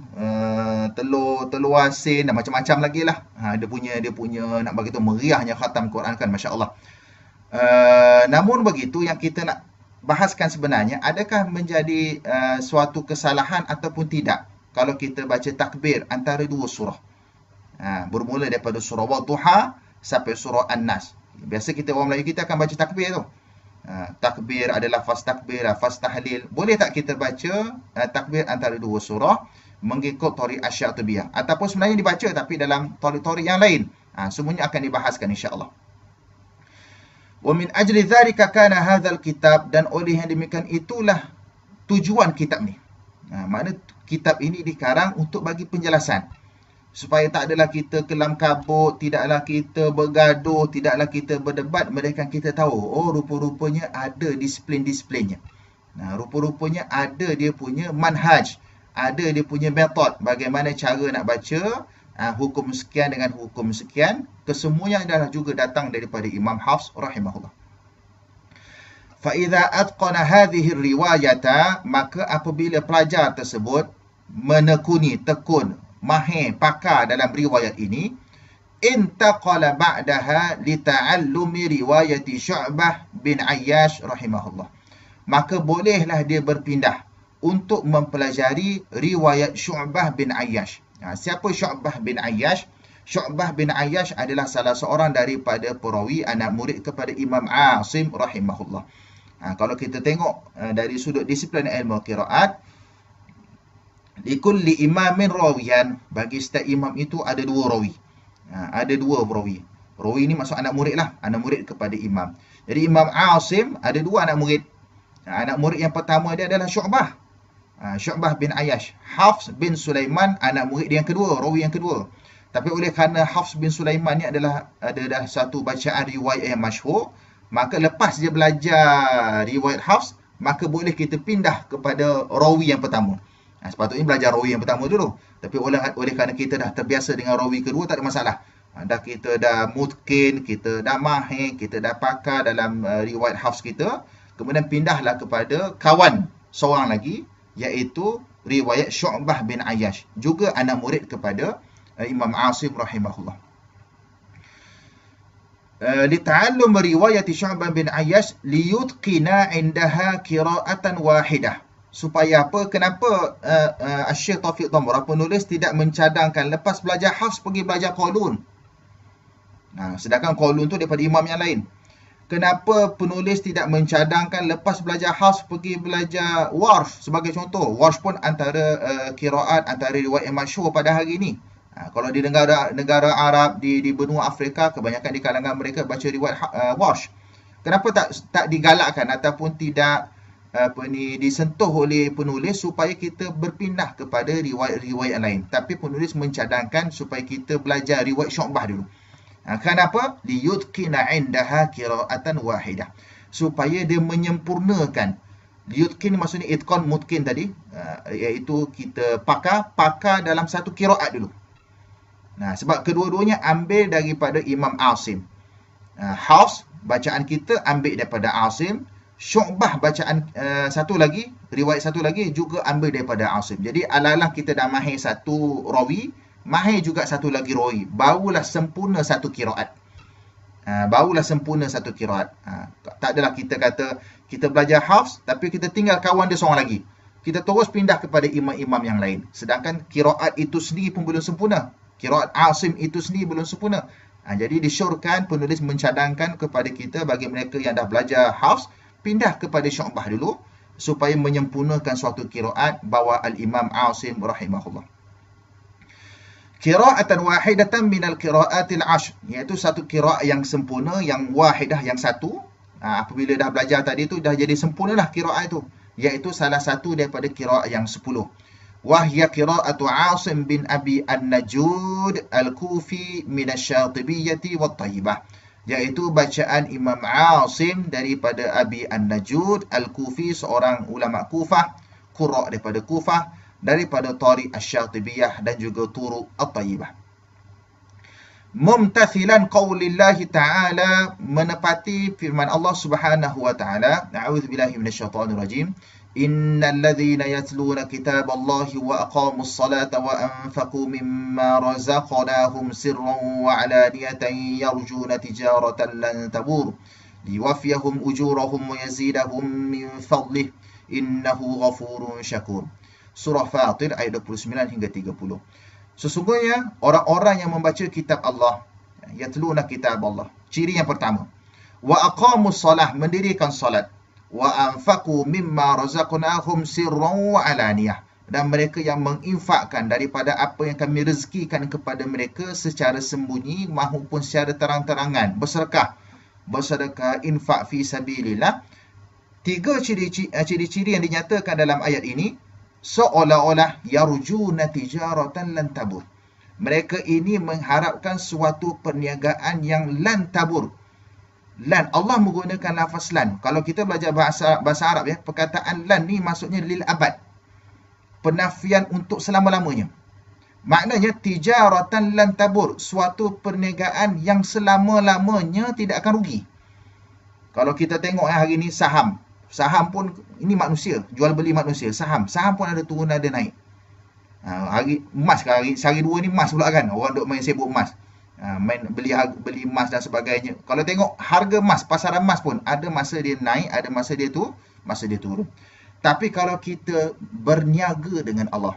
telur asin dan macam-macam lagi lah. Dia punya nak bagi tu meriahnya khatam Quran kan, masya-Allah. Namun begitu yang kita nak bahaskan sebenarnya, adakah menjadi suatu kesalahan ataupun tidak kalau kita baca takbir antara dua surah, bermula daripada surah Wadduha sampai surah An-Nas. Biasa kita orang Melayu kita akan baca takbir tu. Takbir adalah fas takbir, fas tahlil. Boleh tak kita baca takbir antara dua surah mengikut tariq Asy-Syatibiyah, ataupun sebenarnya dibaca tapi dalam tariq-tariq yang lain? Semuanya akan dibahaskan insya-Allah. Wa min ajli dzalika kana hadzal kitab, dan oleh yang demikian itulah tujuan kitab ni. Makna kitab ini dikarang untuk bagi penjelasan supaya tak adalah kita kelam kabut, tidaklah kita bergaduh, tidaklah kita berdebat, melainkan kita tahu rupa-rupanya ada disiplin-disiplinnya. Rupa-rupanya ada dia punya manhaj, ada dia punya metod bagaimana cara nak baca hukum sekian dengan hukum sekian. Kesemuanya adalah juga datang daripada Imam Hafs rahimahullah. Fa idza atqana hadhihi riwayata, maka apabila pelajar tersebut menekuni, tekun, mahir, pakar dalam riwayat ini, intaqala ba'daha li ta'allumi riwayati Syu'bah bin Ayyash rahimahullah, maka bolehlah dia berpindah untuk mempelajari riwayat Syu'bah bin Ayyash. Siapa Syu'bah bin Ayyash? Syu'bah bin Ayyash adalah salah seorang daripada perawi anak murid kepada Imam Asim rahimahullah. Kalau kita tengok dari sudut disiplin ilmu qiraat, likulli imamin rawiyan, bagi setiap imam itu ada dua rawi. Ada dua rawi. Rawi ini maksud anak murid lah, anak murid kepada imam. Jadi Imam Asim ada dua anak murid. Anak murid yang pertama dia adalah Syu'bah. Syu'bah bin Ayyash. Hafs bin Sulaiman anak murid dia yang kedua, rawi yang kedua. Tapi oleh kerana Hafs bin Sulaiman ni adalah satu bacaan riwayat yang masyhur, Maka lepas dia belajar riwayat Hafs, maka boleh kita pindah kepada rawi yang pertama. Sepatutnya belajar rawi yang pertama dulu. Tapi oleh kerana kita dah terbiasa dengan rawi kedua, tak ada masalah. Kita dah mungkin, kita dah mahir, kita dah pakar dalam riwayat Hafs kita. Kemudian pindahlah kepada kawan seorang lagi, iaitu riwayat Syu'bah bin Ayyash. Juga anak murid kepada Imam Asim rahimahullah. Lita'allum riwayat Syu'bah bin Ayyash liyutqina indaha qira'atan wahidah. Supaya apa? Kenapa Syekh Taufiq Dhamrah penulis tidak mencadangkan lepas belajar Hafs pergi belajar Qalun? Sedangkan Qalun tu daripada imam yang lain. Kenapa penulis tidak mencadangkan lepas belajar Hafs pergi belajar Warsh sebagai contoh? Warsh pun antara qiraat, antara riwayat yang masyhur pada hari ini. Kalau di negara Arab, di benua Afrika, kebanyakan di kalangan mereka baca riwayat Warsh. Kenapa tak digalakkan ataupun tidak disentuh oleh penulis supaya kita berpindah kepada riwayat-riwayat lain? Tapi penulis mencadangkan supaya kita belajar riwayat Syu'bah dulu. Kenapa? Liyutqina indaha qira'atan wahidah. Supaya dia menyempurnakan. Liyutqin maksudnya itqan mutqin tadi, iaitu kita pakar dalam satu qiraat dulu. Sebab kedua-duanya ambil daripada Imam Asim. Hafs bacaan kita ambil daripada Asim, Syu'bah bacaan riwayat satu lagi juga ambil daripada Asim. Jadi ala-ala kita dah mahir satu rawi, mahir juga satu lagi rawi, barulah sempurna satu qiraat. Tak adalah kita kata kita belajar Hafs tapi kita tinggal kawan dia seorang lagi. Kita terus pindah kepada imam-imam yang lain. Sedangkan qiraat itu sendiri pun belum sempurna. Qiraat Asim itu sendiri belum sempurna. Jadi disyorkan penulis mencadangkan kepada kita, bagi mereka yang dah belajar Hafs, pindah kepada Syu'bah dulu supaya menyempurnakan suatu qiraat bawa al-Imam Asim rahimahullah. Qira'atan wahidatan minal qira'atil ashr, iaitu satu qira'at yang sempurna, yang wahidah, yang satu. Apabila dah belajar tadi tu, dah jadi sempurnalah qira'at itu, iaitu salah satu daripada qira'at yang 10. Wahya qira'atu Asim bin Abi An-Najud Al-Kufi minasyatibiyyati wat-tayyibah, iaitu bacaan Imam Asim daripada Abi An-Najud Al-Kufi, seorang ulama Kufah, qurra' daripada Kufah, daripada Tariq Asy-Syatibiyah dan juga Turuq At-Tayyibah. Mumtathilan qaulillahi ta'ala, menepati firman Allah Subhanahu wa ta'ala. A'udzubillahi minasyaitonir rajim. Innal ladzina yatluna kitaballahi wa aqamus salata wa anfaqu mimma razaqnahum sirran wa 'alaniyatan yarjuna tijaratan lan tabur liwafiyahum ujurahum wa yazidahum min fadlih innahu ghafurun syakur. Surah Fatir ayat 29 hingga 30. Sesungguhnya orang-orang yang membaca kitab Allah, yatluna kitab Allah, ciri yang pertama, wa aqamus salah, mendirikan salat, wa anfaqu mimma razaqnahum sirran wa alaniyah, dan mereka yang menginfakkan daripada apa yang kami rezekikan kepada mereka secara sembunyi maupun secara terang-terangan, bersedekah, infak fi sabilillah. Tiga ciri-ciri yang dinyatakan dalam ayat ini seolah-olah yarjuna tijaratan lan tabur. Mereka ini mengharapkan suatu perniagaan yang lan tabur. Lan, Allah menggunakan lafaz lan. Kalau kita belajar bahasa Arab, perkataan lan ni maksudnya lil abad. Penafian untuk selama-lamanya. Maknanya tijaratan lan tabur, suatu perniagaan yang selama-lamanya tidak akan rugi. Kalau kita tengok hari ni saham pun, ini manusia, jual beli manusia, saham pun ada turun ada naik. Hari emas, sehari dua ni emas pula kan, orang duk main sibuk emas, main beli emas dan sebagainya. Kalau tengok harga emas, pasaran emas pun ada masa dia naik, ada masa dia turun. Tapi kalau kita berniaga dengan Allah,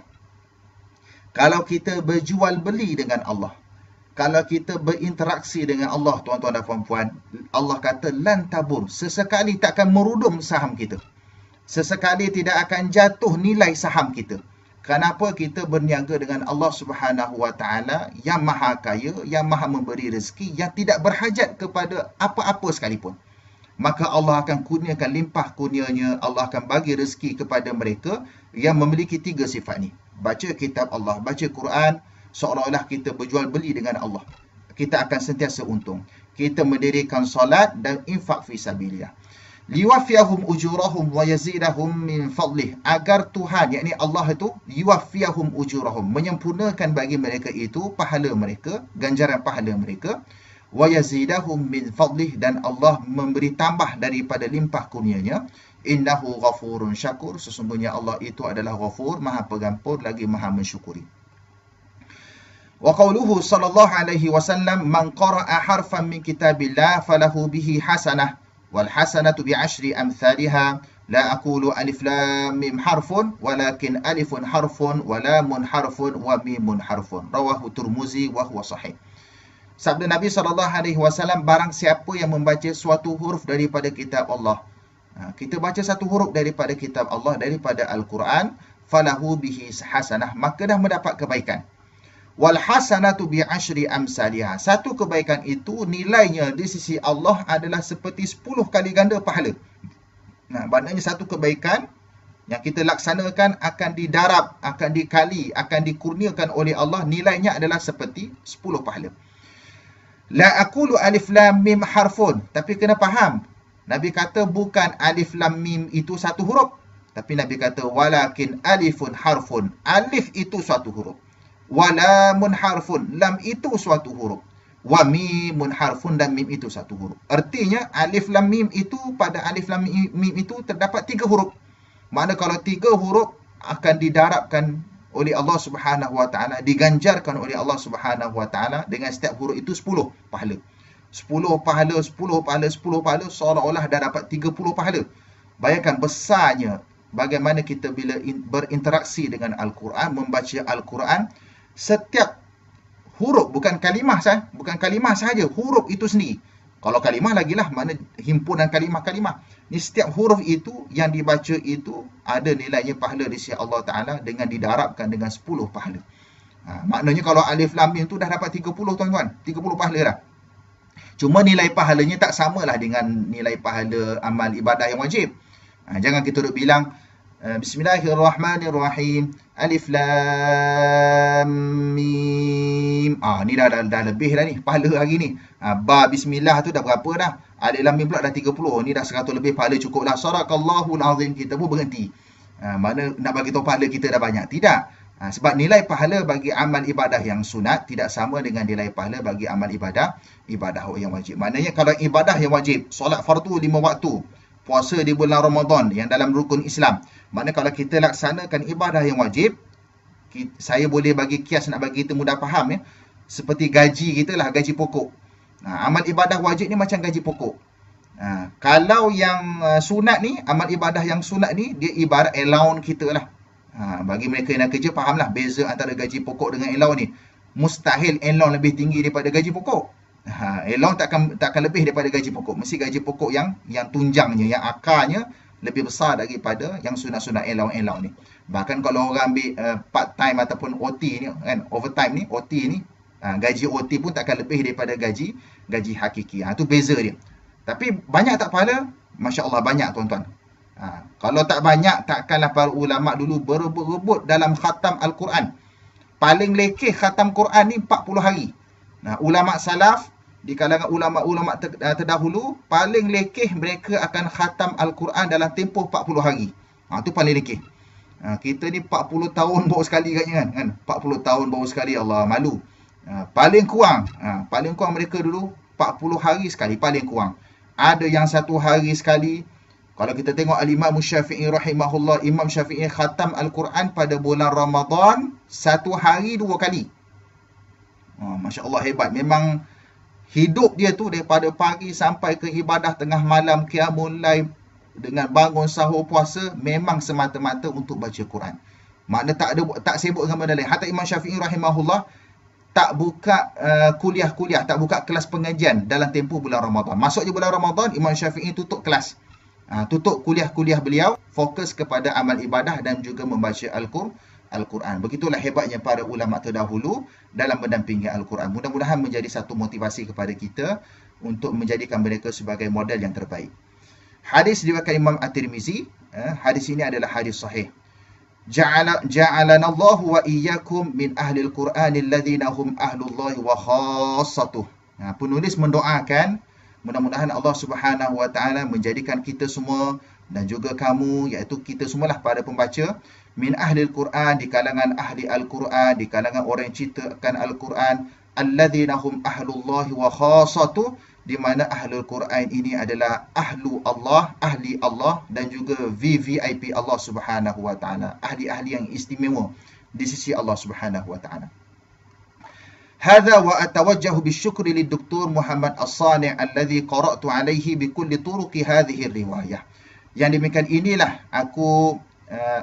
kalau kita berjual beli dengan Allah, kalau kita berinteraksi dengan Allah, tuan-tuan dan puan-puan, Allah kata lan tabur, sesekali takkan merudum saham kita. Sesekali tidak akan jatuh nilai saham kita. Kenapa? Kita berniaga dengan Allah Subhanahu wa ta'ala yang maha kaya, yang maha memberi rezeki, yang tidak berhajat kepada apa-apa sekalipun. Maka Allah akan kurniakan limpah kurnianya, Allah akan bagi rezeki kepada mereka yang memiliki tiga sifat ni. Baca kitab Allah, baca Quran, seolah-olah kita berjual beli dengan Allah. Kita akan sentiasa untung. kita mendirikan solat dan infak fi sabilillah. Liwafiyahum ujurahum wa yazidahum min fadlih, agar Tuhan, yakni Allah itu, yuwafiyahum ujurahum, menyempurnakan bagi mereka itu pahala mereka, ganjaran pahala mereka, wa yazidahum min fadlih, dan Allah memberi tambah daripada limpah kurnianya. Innahu ghafurun syakur, sesungguhnya Allah itu adalah ghafur, maha pengampun lagi maha mensyukuri. Wa qawluhu sallallahu alaihi wasallam, man qara'a harfan min kitabillah falahu bihi hasanah wal hasanatu bi asyri amthaliha la aqulu alif lam mim harfun walakin alifun harfun wa lamun harfun wa mimun harfun. Rawahu Tirmizi wa huwa sahih. Sabda Nabi sallallahu alaihi wasallam, barang siapa yang membaca suatu huruf daripada kitab Allah, kita baca satu huruf daripada kitab Allah, daripada Al-Quran, falahu bihi hasanah, maka dah mendapat kebaikan. Wal hasanatu bi asyri amsalihah, satu kebaikan itu nilainya di sisi Allah adalah seperti 10 kali ganda pahala. Maknanya satu kebaikan yang kita laksanakan akan didarab, akan dikali, akan dikurniakan oleh Allah, nilainya adalah seperti 10 pahala. La aqulu alif lam mim harfun, tapi kena faham, Nabi kata bukan alif lam mim itu satu huruf, tapi Nabi kata walakin alifun harfun, alif itu suatu huruf. Wa lamun harfun, lam itu suatu huruf. Wa mimun harfun, dan mim itu satu huruf. Artinya alif lam mim itu, pada alif lam mim itu terdapat 3 huruf. Makna kalau 3 huruf akan didarabkan oleh Allah Subhanahu wa taala, diganjarkan oleh Allah Subhanahu wa taala dengan setiap huruf itu 10 pahala. 10 pahala, 10 pahala, 10 pahala, seolah-olah dah dapat 30 pahala. Bayangkan besarnya bagaimana kita bila berinteraksi dengan Al-Quran, membaca Al-Quran, setiap huruf, bukan kalimah sahaja, huruf itu sendiri. Kalau kalimah lagilah, mana himpunan kalimah-kalimah. Ni setiap huruf itu yang dibaca itu ada nilainya pahala di sisi Allah Ta'ala dengan didarabkan dengan 10 pahala. Maknanya kalau alif lam mim tu dah dapat 30 tuan-tuan, 30 pahala dah. Cuma nilai pahalanya tak samalah dengan nilai pahala amal ibadah yang wajib. Jangan kita duk bilang Bismillahirrahmanirrahim, alif lam mim. Ni dah lebih dah ni pahala hari ni. Ba bismillah tu dah berapa dah? Alif lam mim pula dah 30. Ni dah 100 lebih pahala, cukup lah. Sadaqallahul azim, kita pun berhenti. Mana nak bagi tahu pahala kita dah banyak? Tidak. Sebab nilai pahala bagi amal ibadah yang sunat tidak sama dengan nilai pahala bagi amal ibadah yang wajib. Maknanya kalau ibadah yang wajib, solat fardu 5 waktu, puasa di bulan Ramadan yang dalam rukun Islam, maknanya kalau kita laksanakan ibadah yang wajib, saya boleh bagi kias nak bagi kita mudah faham, ya, seperti gaji kita lah, gaji pokok. Amal ibadah wajib ni macam gaji pokok. Kalau yang sunat ni, amal ibadah yang sunat ni, dia ibarat allowance kita lah. Bagi mereka yang nak kerja, fahamlah beza antara gaji pokok dengan allowance ni. Mustahil allowance lebih tinggi daripada gaji pokok. Allowance takkan lebih daripada gaji pokok. Mesti gaji pokok yang tunjangnya, yang akarnya lebih besar daripada yang sunat-sunat allowance ni. Bahkan kalau orang ambil part time ataupun OT ni kan, overtime ni, OT ni, gaji OT pun takkan lebih daripada gaji hakiki. Itu beza dia. Tapi banyak tak pahala? Masya-Allah banyak tuan-tuan. Kalau tak banyak, takkanlah para ulama dulu berebut-rebut dalam khatam Al-Quran. Paling lekeh khatam Quran ni 40 hari. Ulama salaf, di kalangan ulama-ulama terdahulu, paling lekeh mereka akan khatam Al-Quran dalam tempoh 40 hari. Itu paling lekeh. Kita ni 40 tahun baru sekali katnya kan. 40 tahun baru sekali, Allah malu. Paling kurang mereka dulu 40 hari sekali, paling kurang. Ada yang 1 hari sekali. Kalau kita tengok Al-Imam Syafi'i rahimahullah, Imam Syafi'i khatam Al-Quran pada bulan Ramadan 1 hari 2 kali. Masya Allah, hebat. Memang hidup dia tu daripada pagi sampai ke ibadah tengah malam, qiyamul lail, dengan bangun sahur puasa, memang semata-mata untuk baca Quran. Makna tak sibuk dengan benda lain. Hatta Imam Syafi'i rahimahullah tak buka kuliah-kuliah, tak buka kelas pengajian dalam tempoh bulan Ramadan. Masuk je bulan Ramadan, Imam Syafi'i tutup kelas. Tutup kuliah-kuliah beliau, fokus kepada amal ibadah dan juga membaca Al-Quran. Begitulah hebatnya para ulama terdahulu dalam mendampingi Al-Quran. Mudah-mudahan menjadi satu motivasi kepada kita untuk menjadikan mereka sebagai model yang terbaik. Hadis diriwayatkan Imam At-Tirmizi. Hadis ini adalah hadis sahih. Ja'alanallahu wa iyyakum min ahlil Qur'anil ladzina hum ahlullahi wa khassatuh. Penulis mendoakan mudah-mudahan Allah Subhanahu Wa Taala menjadikan kita semua dan juga kamu, iaitu kita semualah para pembaca, min ahli al-Quran, di kalangan ahli al-Quran, di kalangan orang yang ceritakan al-Quran, alladzina hum ahlullahi wa khassatuh, di mana ahlul Quran ini adalah ahlu Allah, ahli Allah, dan juga VVIP Allah Subhanahu Wa Taala, ahli-ahli yang istimewa di sisi Allah Subhanahu Wa Taala. Hadza wa atawajjahu bisyukri lid-Doktor Muhammad As-Sani' alladhi qara'tu alaihi bikulli turuqi hadhihi riwayah. Yang demikian inilah aku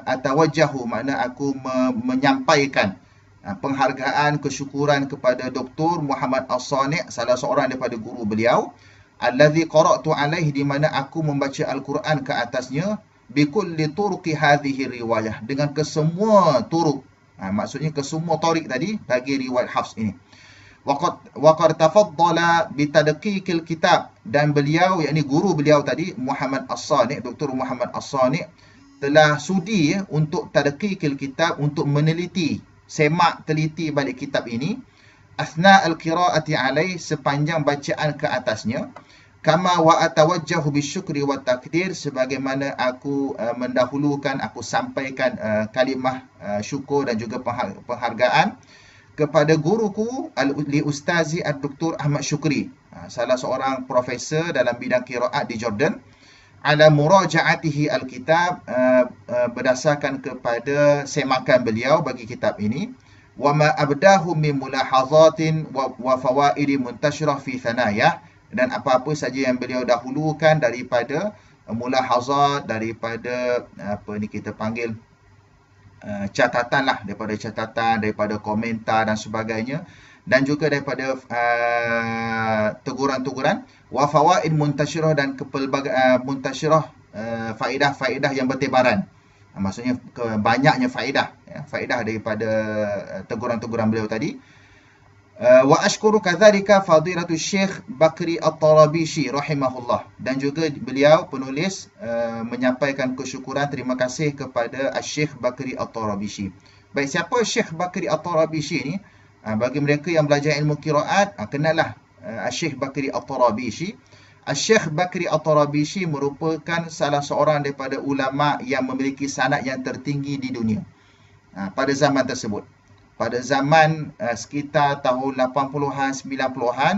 atawajjahu, makna aku menyampaikan penghargaan, kesyukuran kepada Dr. Muhammad As-Sani', salah seorang daripada guru beliau, alladhi qara'tu alaihi, di mana aku membaca Al-Quran ke atasnya, bikulli turuqi hadhihi riwayah, dengan kesemua turuk, maksudnya kesemua tariq tadi bagi riwayat Hafs ini. Waqad tafaddala bitadqiqil kitab, dan beliau, yakni guru beliau tadi Muhammad As-Sani', Dr. Muhammad As-Sani' telah sudi untuk tadqiqil kitab, untuk meneliti, semak teliti balik kitab ini, asna al-qiraati alaih, sepanjang bacaan ke atasnya, kama wa atawajjahu bisyukri wa takdir, sebagaimana aku mendahulukan, aku sampaikan kalimah syukur dan juga penghargaan kepada guruku li Ustazi Dr. Ahmad Syukri, salah seorang profesor dalam bidang qiraat di Jordan, ala muraja'atihi al-kitab, berdasarkan kepada semakan beliau bagi kitab ini, wa ma abdahu min mulahazatin wa fawaidi muntashirah fi thanayah, dan apa-apa saja yang beliau dahulukan daripada mulahazat, daripada apa ni kita panggil catatan lah, daripada catatan, daripada komentar dan sebagainya, dan juga daripada teguran-teguran, wa fawaid muntashirah, dan muntashirah, faedah-faedah yang bertebaran, maksudnya banyaknya faedah, faedah daripada teguran-teguran beliau tadi. Wa ashkuru kadzalika fadilatu Syekh Bakri At-Tarabishi rahimahullah, dan juga beliau penulis menyampaikan kesyukuran, terima kasih kepada Syekh Bakri At-Tarabishi. Baik, siapa Syekh Bakri At-Tarabishi ni? Bagi mereka yang belajar ilmu qiraat, kenallah Syekh Bakri At-Tarabishi. Syekh Bakri At-Tarabishi merupakan salah seorang daripada ulama yang memiliki sanad yang tertinggi di dunia pada zaman tersebut. Pada zaman sekitar tahun 80-an, 90-an,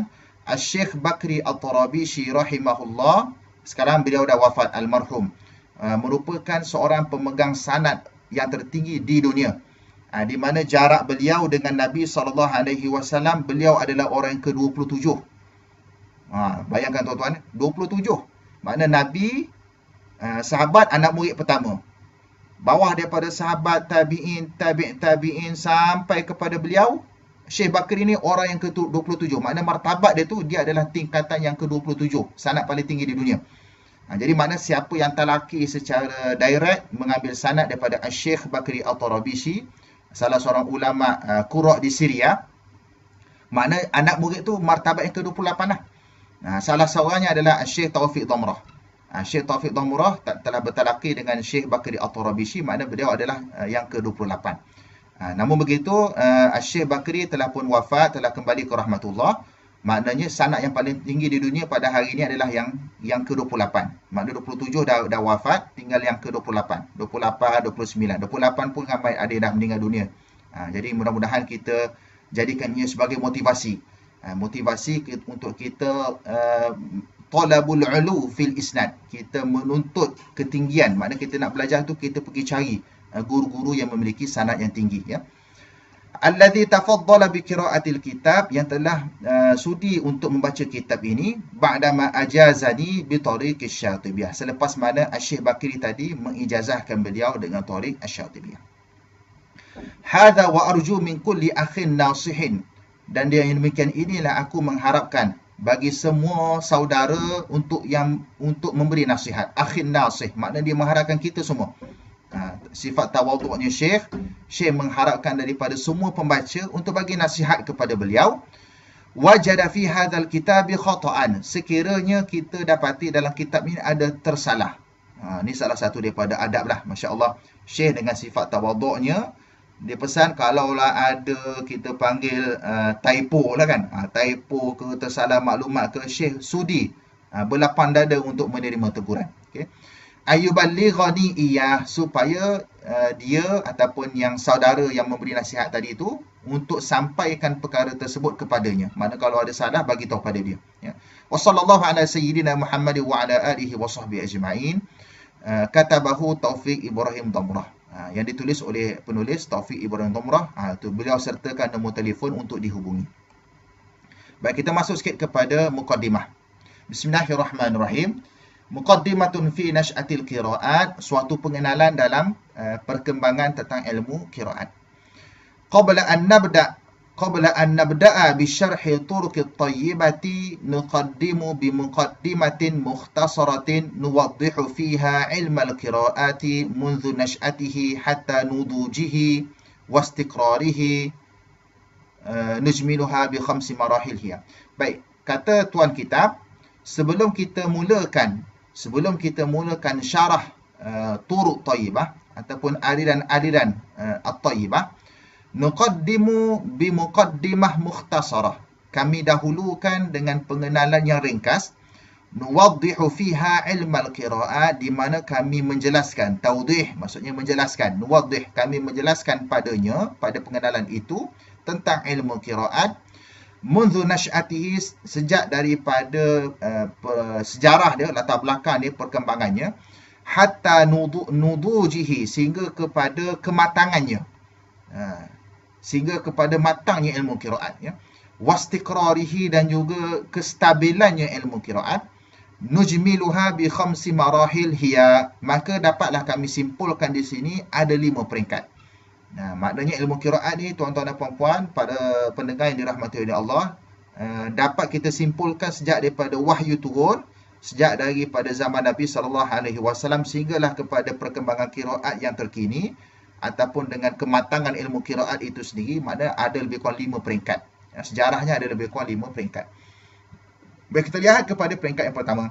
Syekh Bakri At-Tarabishi rahimahullah, sekarang beliau dah wafat, almarhum, merupakan seorang pemegang sanad yang tertinggi di dunia, di mana jarak beliau dengan Nabi SAW, beliau adalah orang yang ke-27. Bayangkan tuan-tuan, 27. Makna Nabi, sahabat, anak murid pertama. Bawah daripada sahabat, tabi'in, tabi'in sampai kepada beliau, Syekh Bakri ni orang yang ke-27. Makna martabat dia tu, dia adalah tingkatan yang ke-27, sanad paling tinggi di dunia. Jadi makna siapa yang talaki secara direct mengambil sanad daripada Syekh Bakri At-Tarabishi, salah seorang ulama qura' di Syria, makna anak murid tu martabat yang ke-28 lah. Salah seorangnya adalah Syekh Taufiq Dhamrah. Syekh Taufiq Dhamrah telah bertalaki dengan Syekh Bakri At-Tarabishi, makna beliau adalah yang ke-28. Namun begitu, Syekh Bakri telah pun wafat, telah kembali ke rahmatullah. Maknanya sanad yang paling tinggi di dunia pada hari ini adalah yang ke-28. Makna 27 dah wafat, tinggal yang ke-28. 28, 29. 28 pun ramai ada yang dah meninggal dunia. Jadi mudah-mudahan kita jadikan ia sebagai motivasi. Motivasi untuk kita talabul ulu fil isnad, kita menuntut ketinggian, makna kita nak belajar tu kita pergi cari guru-guru yang memiliki sanad yang tinggi, ya. Alladhi tafaddala bi qiraatil kitab, yang telah sudi untuk membaca kitab ini, ba'dama ajazani bi tariq asy-Syatibiyah, selepas mana Syekh Bakri tadi mengijazahkan beliau dengan tariq asy-Syatibiyah. Hadza wa arju min kulli akhin nasihin, dan dia yang demikian inilah aku mengharapkan bagi semua saudara untuk memberi nasihat. Akhin nasih, maknanya dia mengharapkan kita semua. Sifat tawadhu'nya Syekh mengharapkan daripada semua pembaca untuk bagi nasihat kepada beliau. Wajada fi hadzal kitabi khata'an, sekiranya kita dapati dalam kitab ini ada tersalah. Ini salah satu daripada adab lah, masya-Allah. Syekh dengan sifat tawadhu'nya Dia pesan kalaulah ada kita panggil typo lah kan. Typo ke tersalah maklumat ke, Syekh sudi berlapang dada untuk menerima teguran. Okay. Ayubalighani iyah, supaya dia ataupun yang saudara yang memberi nasihat tadi itu untuk sampaikan perkara tersebut kepadanya. Mana kalau ada salah bagi tahu pada dia. Ya. Wa sallallahu ala sayyidina Muhammad wa ala alihi wa sahbihi ajma'in. Katabahu Taufiq Ibrahim Damrah. Yang ditulis oleh penulis Taufiq Ibrahim Damrah. Tu beliau sertakan nombor telefon untuk dihubungi. Baik, kita masuk sikit kepada muqaddimah. Bismillahirrahmanirrahim. Muqaddimatun fi nash'atil qira'at, suatu pengenalan dalam perkembangan tentang ilmu qiraat. Qabla an nabda'a bi syarhi turuqit tayyibati nuqaddimu bi muqaddimatin mukhtasaratin nuwaddihu fiha ilmal qira'ati mundu nash'atihi hatta nudujihi wa istiqrarihi nujmiluha bi khamsi marahil hiya. Baik, kata tuan kitab, sebelum kita mulakan syarah turuq tayyibah ataupun aliran-aliran at-tayyibah, nuqaddimu bi muqaddimah mukhtasarah. Kami dahulukan dengan pengenalan yang ringkas. Nuwaddihu fiha ilmal qira'at, di mana kami menjelaskan, taudih maksudnya menjelaskan, nuwaddih kami menjelaskan padanya, pada pengenalan itu tentang ilmu qira'at. Mundu nash'atihi, sejak daripada sejarah dia, latar belakang dia, perkembangannya, hatta nudujihi, sehingga kepada kematangannya, sehingga kepada matangnya ilmu qiraat, ya. Wastiqrarihi, dan juga kestabilannya ilmu qiraat. Nujmiluha bi khamsi marahil hiya, maka dapatlah kami simpulkan di sini ada 5 peringkat. Maknanya ilmu qiraat ni, tuan-tuan dan puan-puan, pada pendengar yang dirahmati oleh Allah, dapat kita simpulkan sejak daripada wahyu turun, sejak daripada zaman Nabi SAW sehinggalah kepada perkembangan qiraat yang terkini, ataupun dengan kematangan ilmu qiraat itu sendiri, maknanya ada lebih kurang 5 peringkat. Sejarahnya ada lebih kurang 5 peringkat. Baik, kita lihat kepada peringkat yang pertama.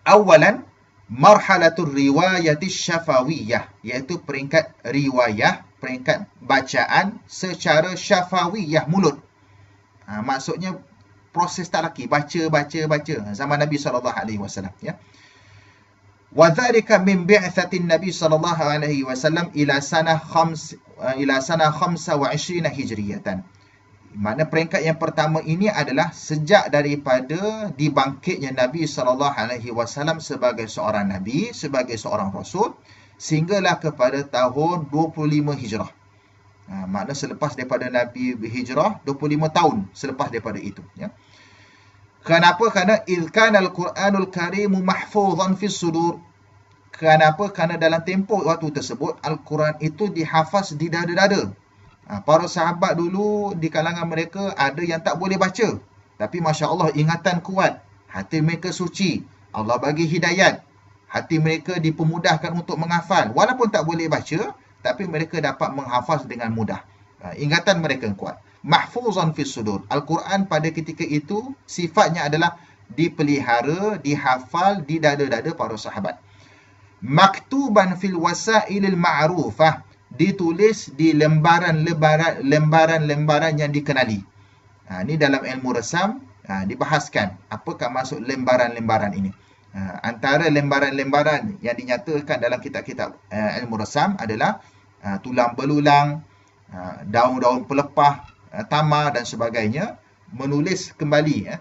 Awalan, marhalatul riwayati syafawiyah, iaitu peringkat riwayah, peringkat bacaan secara syafawiyah, mulut. Maksudnya proses talaqi, baca zaman Nabi SAW, ya. Wa dzalika min bi'tsatin Nabi SAW ila sanah 25 hijriyatan. Makna peringkat yang pertama ini adalah sejak daripada dibangkitnya Nabi SAW sebagai seorang Nabi, sebagai seorang Rasul, sehinggalah kepada tahun 25 Hijrah. Makna selepas daripada Nabi berhijrah, 25 tahun selepas daripada itu, ya. Kenapa? Kerana idhkan al-Quranul Karimu mahfuzan fi sudur. Kenapa? Kerana dalam tempoh waktu tersebut, Al-Quran itu dihafaz di dada-dada. Para sahabat dulu, di kalangan mereka ada yang tak boleh baca, tapi Masya Allah ingatan kuat, hati mereka suci, Allah bagi hidayat, hati mereka dipermudahkan untuk menghafal. Walaupun tak boleh baca, tapi mereka dapat menghafaz dengan mudah. Ingatan mereka kuat. Mahfuzan fi sudur. Al-Quran pada ketika itu sifatnya adalah dipelihara, dihafal di dada-dada para sahabat. Maktuban fil wasailil ma'rufah, ditulis di lembaran-lembaran yang dikenali. Ini dalam ilmu resam dibahaskan apakah maksud lembaran-lembaran ini. Antara lembaran-lembaran yang dinyatakan dalam kitab-kitab ilmu resam adalah tulang belulang, daun-daun pelepah, tamar dan sebagainya. Menulis kembali,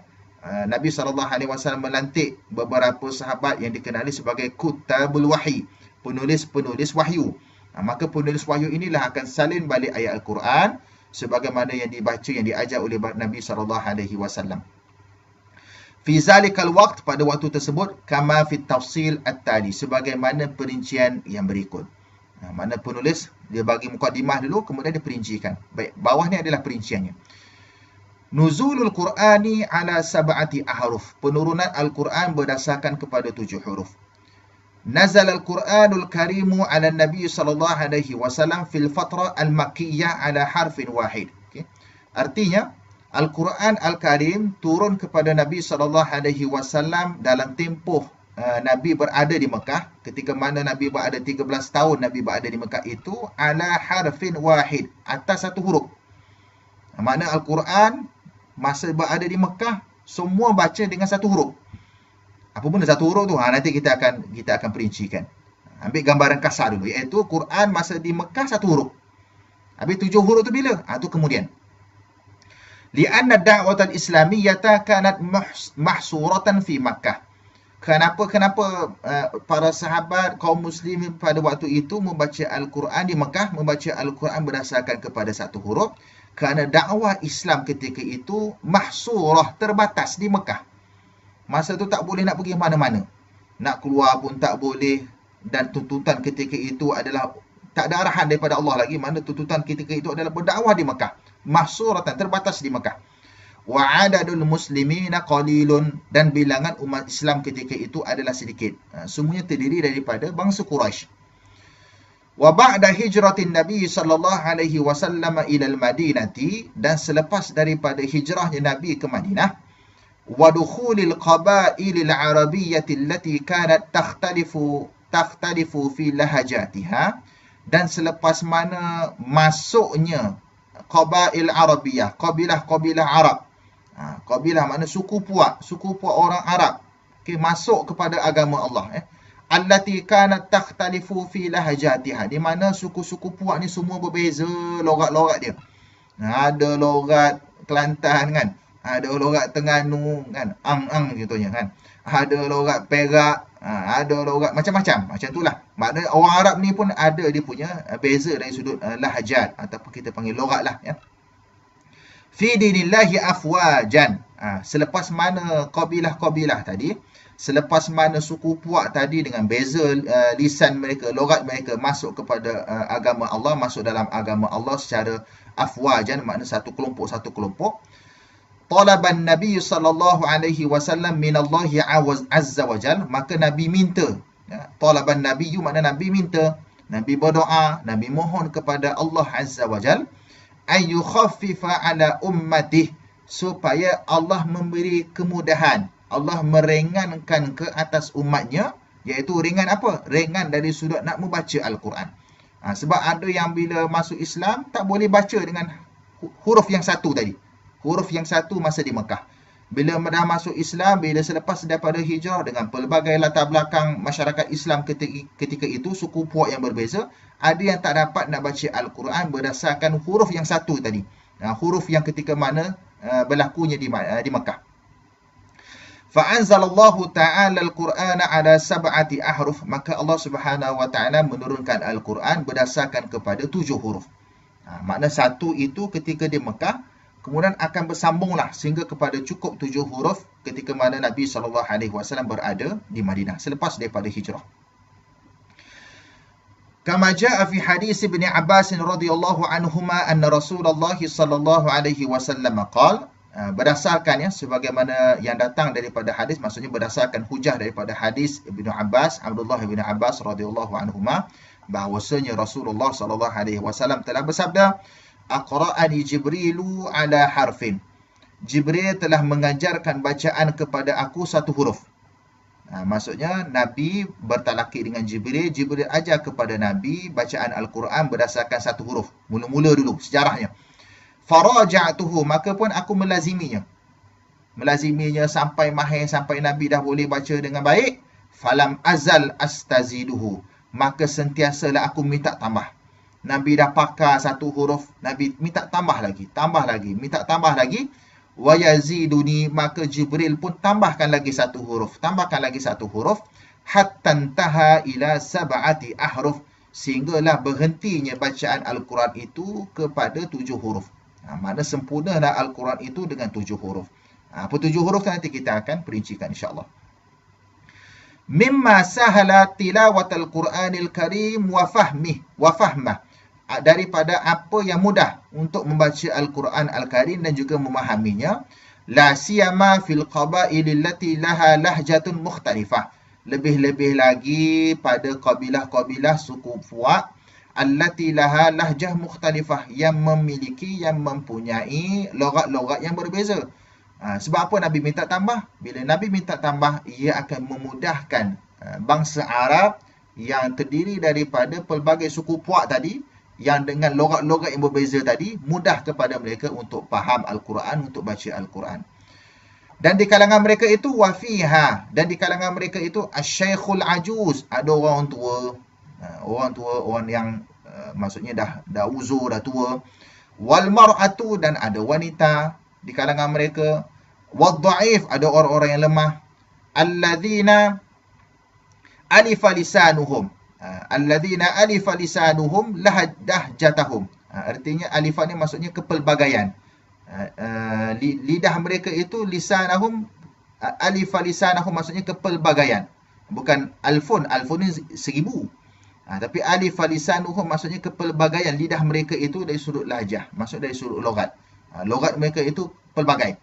Nabi SAW melantik beberapa sahabat yang dikenali sebagai kutabul wahyi, penulis-penulis wahyu. Maka penulis wahyu inilah akan salin balik ayat Al-Quran sebagaimana yang dibaca, yang diajar oleh Nabi SAW. Fi zalikal waqt, pada waktu tersebut, kama fit tafsil at-tali, sebagaimana perincian yang berikut. Mana penulis dia bagi mukadimah dulu, kemudian dia perincikan. Baik, bawah ni adalah perinciannya. Nuzulul Qur'ani ala sab'ati ahruf, penurunan Al-Quran berdasarkan kepada 7 huruf. Nazal al-Quranul Karimu ala Nabi SAW fil fatra al-Makkiyah ala harfin wahid. Okay. Artinya, Al-Quran Al-Karim turun kepada Nabi SAW dalam tempoh Nabi berada di Mekah, ketika mana Nabi berada 13 tahun Nabi berada di Mekah itu, ala harfin wahid, atas satu huruf. Makna Al-Quran masa berada di Mekah semua baca dengan satu huruf. Apa benda satu huruf tu? Nanti kita akan perincikan. Ambil gambaran kasar dulu, iaitu Quran masa di Mekah satu huruf. Habis 7 huruf tu bila? Tu kemudian. Li'anna da'wat al-islamiyyata kanat mahsuratan fi Makkah. Kenapa para sahabat kaum muslimin pada waktu itu membaca Al-Quran di Mekah, membaca Al-Quran berdasarkan kepada satu huruf? Kerana dakwah Islam ketika itu mahsurah, terbatas di Mekah. Masa tu tak boleh nak pergi mana-mana. Nak keluar pun tak boleh. Dan tuntutan ketika itu adalah tak ada arahan daripada Allah lagi. Mana tuntutan ketika itu adalah berdakwah di Mekah. Mahsuratan, terbatas di Mekah. Wa adadul muslimina qalilun, dan bilangan umat Islam ketika itu adalah sedikit. Semuanya terdiri daripada bangsa Quraisy. Wa ba'da hijratin Nabi sallallahu alaihi wasallam ila al-Madinati, dan selepas daripada hijrahnya Nabi ke Madinah, wa dukhulil qabailil arabiyyati allati kanat takhtalifu fi lahajatiha, dan selepas mana masuknya qabail Arabiyah, kabilah-kabilah Arab. Kabilah makna suku puak orang Arab. Masuk kepada agama Allah. Allati kanat takhtalifu fi lahajatiha, di mana suku-suku puak ni semua berbeza logat-logat dia. Ada logat Kelantan kan, ada logat Terengganu kan, ang contohnya kan. Ada logat Perak, ada logat macam-macam. Macam itulah. Maknanya orang Arab ni pun ada dia punya beza dari sudut lahajat, ataupun kita panggil logat lah ya. Fi dinillahi afwajan. Selepas mana kabilah-kabilah tadi, selepas mana suku puak tadi dengan beza lisan mereka, logat mereka masuk kepada agama Allah, masuk dalam agama Allah secara afwajan, makna satu kelompok. Talaban Nabi sallallahu alaihi wasallam min Allah azza wa jal, maka Nabi minta. Talaban Nabi makna Nabi minta, Nabi berdoa, Nabi mohon kepada Allah azza wa jal, ayu khaffifa ala ummatih, supaya Allah memberi kemudahan, Allah meringankan ke atas umatnya. Iaitu ringan apa? Ringan dari sudut nak membaca Al-Quran. Sebab ada yang bila masuk Islam tak boleh baca dengan huruf yang satu tadi. Huruf yang satu masa di Mekah. Bila dah masuk Islam, bila selepas daripada hijrah, dengan pelbagai latar belakang masyarakat Islam ketika itu, suku puak yang berbeza, ada yang tak dapat nak baca Al-Quran berdasarkan huruf yang satu tadi. Huruf yang ketika mana berlakunya di Mekah. Fa'anzalallahu ta'ala al-Qur'ana ala sab'ati ahruf, maka Allah Subhanahu wa ta'ala menurunkan Al-Quran berdasarkan kepada 7 huruf. Makna satu itu ketika di Mekah, kemudian akan bersambunglah sehingga kepada cukup 7 huruf ketika mana Nabi SAW berada di Madinah selepas daripada hijrah. Kama jaa fi hadis Ibn Abbas radhiyallahu anhuma anna Rasulullah sallallahu alaihi wasallam qala, berdasarkan sebagaimana yang datang daripada hadis, maksudnya berdasarkan hujah daripada hadis Ibn Abbas, Abdullah bin Abbas radhiyallahu anhuma, bahwasanya Rasulullah sallallahu alaihi wasallam telah bersabda, aqra'ani Jibrilu ala harfin, Jibril telah mengajarkan bacaan kepada aku satu huruf. Maksudnya Nabi bertalaki dengan Jibril, Jibril ajar kepada Nabi bacaan Al-Quran berdasarkan satu huruf. Mula-mula dulu sejarahnya. Faraja'tuhu, maka pun aku melaziminya sampai mahir, sampai Nabi dah boleh baca dengan baik. Falam azal astaziduhu, maka sentiasalah aku minta tambah. Nabi dah pakar satu huruf, Nabi minta tambah lagi, minta tambah lagi. Wa yaziduni, maka Jibril pun tambahkan lagi satu huruf, hatta taha ila sab'ati ahruf, sehinggalah berhentinya bacaan Al-Quran itu kepada 7 huruf. Makna sempurnalah Al-Quran itu dengan 7 huruf. Apa 7 huruf nanti kita akan perincikan insya-Allah. Mimma sahala tilawatul Qur'anil Karim wa fahmah, daripada apa yang mudah untuk membaca Al-Quran Al-Karim dan juga memahaminya. La siyama fil qabail allati laha lahjatun mukhtalifah, lebih-lebih lagi pada kabilah-kabilah suku puak allati laha lahjah mukhtalifah, yang mempunyai logat-logat yang berbeza. Sebab apa Nabi minta tambah? Bila Nabi minta tambah, ia akan memudahkan bangsa Arab yang terdiri daripada pelbagai suku puak tadi, yang dengan logat-logat yang berbeza tadi, mudah kepada mereka untuk faham Al-Quran, untuk baca Al-Quran. Dan di kalangan mereka itu wafiha, dan di kalangan mereka itu asyaikhul ajuz, ada orang tua, orang yang maksudnya dah uzur, dah tua. Wal mar'atu, dan ada wanita di kalangan mereka. Wad dhaif, ada orang-orang yang lemah. Alladzina alifa lisanuhum, alladzina alifa lisanuhum lahjatahum. Artinya alifah ni maksudnya kepelbagaian. Lidah mereka itu lisanahum, alifa lisanahum maksudnya kepelbagaian. Bukan alfun ni 1000. Tapi alifa lisanuhum maksudnya kepelbagaian lidah mereka itu dari sudut lahjah, maksud dari sudut logat. Logat mereka itu pelbagai.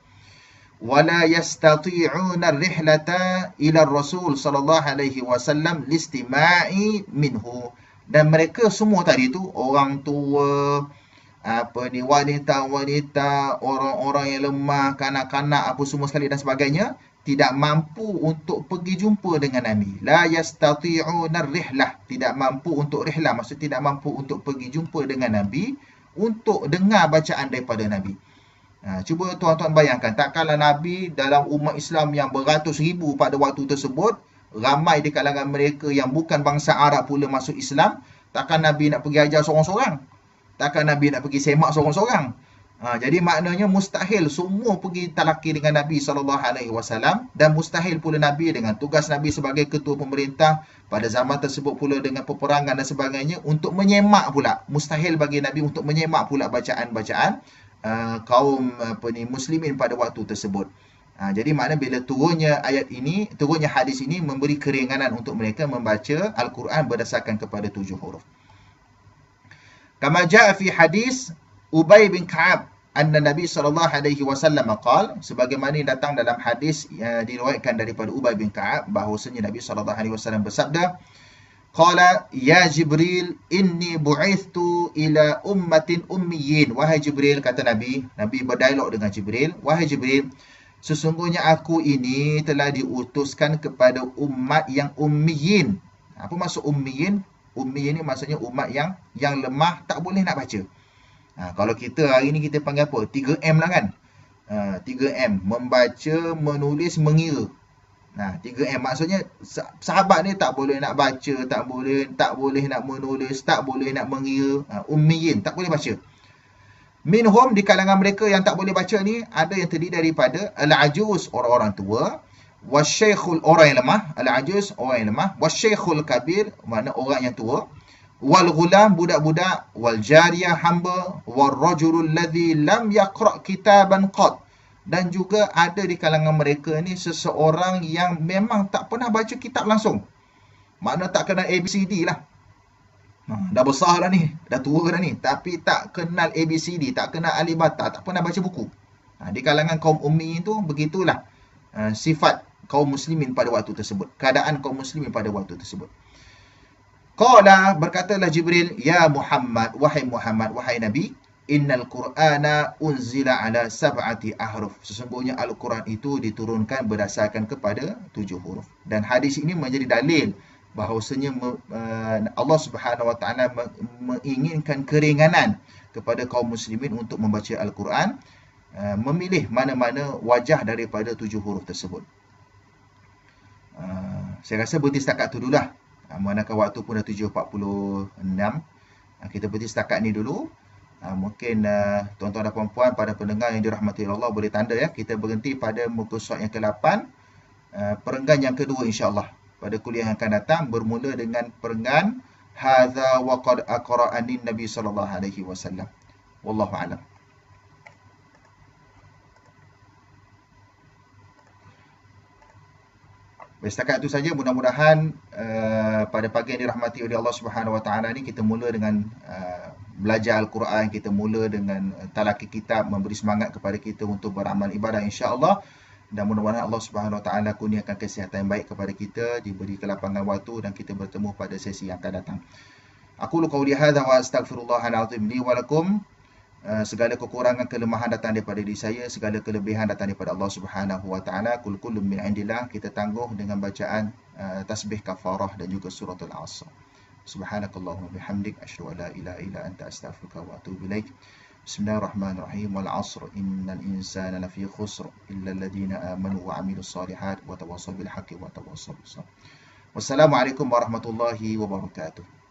Wala yastati'una ar-rihlata ila Rasul sallallahu alaihi wasallam listima'i minhu. Dan mereka semua tadi tu, orang tua, wanita-wanita, orang-orang yang lemah, kanak-kanak, apa semua sekali dan sebagainya, tidak mampu untuk pergi jumpa dengan Nabi. La yastati'una rihlah, tidak mampu untuk rihlah, maksud tidak mampu untuk pergi jumpa dengan Nabi, untuk dengar bacaan daripada Nabi. Cuba tuan-tuan bayangkan, takkanlah Nabi dalam umat Islam yang beratus ribu pada waktu tersebut, ramai di kalangan mereka yang bukan bangsa Arab pula masuk Islam, takkan Nabi nak pergi ajar seorang-seorang. Takkan Nabi nak pergi semak seorang-seorang. Jadi maknanya mustahil semua pergi talaki dengan Nabi SAW, dan mustahil pula Nabi dengan tugas Nabi sebagai ketua pemerintah pada zaman tersebut pula dengan peperangan dan sebagainya untuk menyemak pula. Mustahil bagi Nabi untuk menyemak pula bacaan-bacaan kaum muslimin pada waktu tersebut. Jadi maknanya bila turunnya hadis ini memberi keringanan untuk mereka membaca Al-Quran berdasarkan kepada 7 huruf. Kama jaa fi hadis Ubay bin Ka'ab anna Nabi sallallahu alaihi wasallam qala, sebagaimana datang dalam hadis yang diriwayatkan daripada Ubay bin Ka'ab bahwasanya Nabi sallallahu alaihi wasallam bersabda, qala ya Jibril inni bu'ithtu ila ummatin ummiyin. Wahai Jibril, kata Nabi berdialog dengan Jibril, wahai Jibril, sesungguhnya aku ini telah diutuskan kepada umat yang ummiyin. Apa maksud ummiyin? Ummiyin ni maksudnya umat yang lemah, tak boleh nak baca. Kalau kita hari ni kita panggil apa? 3M lah kan? 3M, membaca, menulis, mengira. 3M maksudnya sahabat ni tak boleh nak baca, tak boleh nak menulis, tak boleh nak mengira. Ummiyin, tak boleh baca. Minhum, di kalangan mereka yang tak boleh baca ni, ada yang terdiri daripada al-ajuz, orang-orang tua, wasyaikhul, orang yang lemah, al-ajuz, orang yang lemah, wasyaikhul kabir, makna orang yang tua, wal ghulam, budak-budak, wal jariyah, hamba, wal rajulul ladzi lam yaqra' kitaban qat, dan juga ada di kalangan mereka ni seseorang yang memang tak pernah baca kitab langsung. Makna tak kenal ABCD lah. Dah besar dah ni, dah tua dah ni, tapi tak kenal ABCD, tak kenal alif bata, tak pernah baca buku. Di kalangan kaum ummi itu begitulah sifat kaum muslimin pada waktu tersebut, keadaan kaum muslimin pada waktu tersebut. Qala, berkatalah Jibril, ya Muhammad, wahai Nabi, innal Qur'ana unzila ala 7 ahruf. Sesungguhnya Al-Quran itu diturunkan berdasarkan kepada 7 huruf. Dan hadis ini menjadi dalil bahawasanya Allah Subhanahu Wa Taala menginginkan keringanan kepada kaum muslimin untuk membaca Al-Quran, memilih mana-mana wajah daripada 7 huruf tersebut. Saya rasa berhenti setakat tu dululah. Manakah waktu pun dah 7.46. Kita berhenti setakat ni dulu. Mungkin tuan-tuan dan puan-puan, pada pendengar yang dirahmati Allah, boleh tanda ya. Kita berhenti pada muka surat yang ke-8, perenggan yang kedua insya-Allah. Pada kuliah yang akan datang bermula dengan perenggan hadza wa qad aqra'ani Nabi sallallahu alaihi wasallam. Wallahu a'lam. Setakat itu saja, mudah-mudahan pada pagi yang dirahmati oleh Allah Subhanahu Wa Taala ni kita mula dengan belajar Al-Quran, kita mula dengan talaki kitab, memberi semangat kepada kita untuk beramal ibadah insya-Allah, dan mudah-mudahan Allah Subhanahu Wa Taala kurniakan kesihatan yang baik kepada kita, diberi kelapangan waktu, dan kita bertemu pada sesi yang akan datang. Aku qauli hadza wa astaghfirullahal azim li wa lakum. Segala kekurangan kelemahan datang daripada diri saya, segala kelebihan datang daripada Allah Subhanahu wa taala. Kullun min indillah. Kita tangguh dengan bacaan tasbih kafarah dan juga suratul Asr. Subhanakallahumma bihamdik asyhadu an la ilaha illa anta astaghfiruka wa atubu ilaik. Bismillahirrahmanirrahim. Wal 'asr innal insana lafi khusr illa alladhina amanu wa 'amilus solihat wa tawassaw bil haqqi wa tawassaw bis sabr. Wassalamualaikum warahmatullahi wabarakatuh.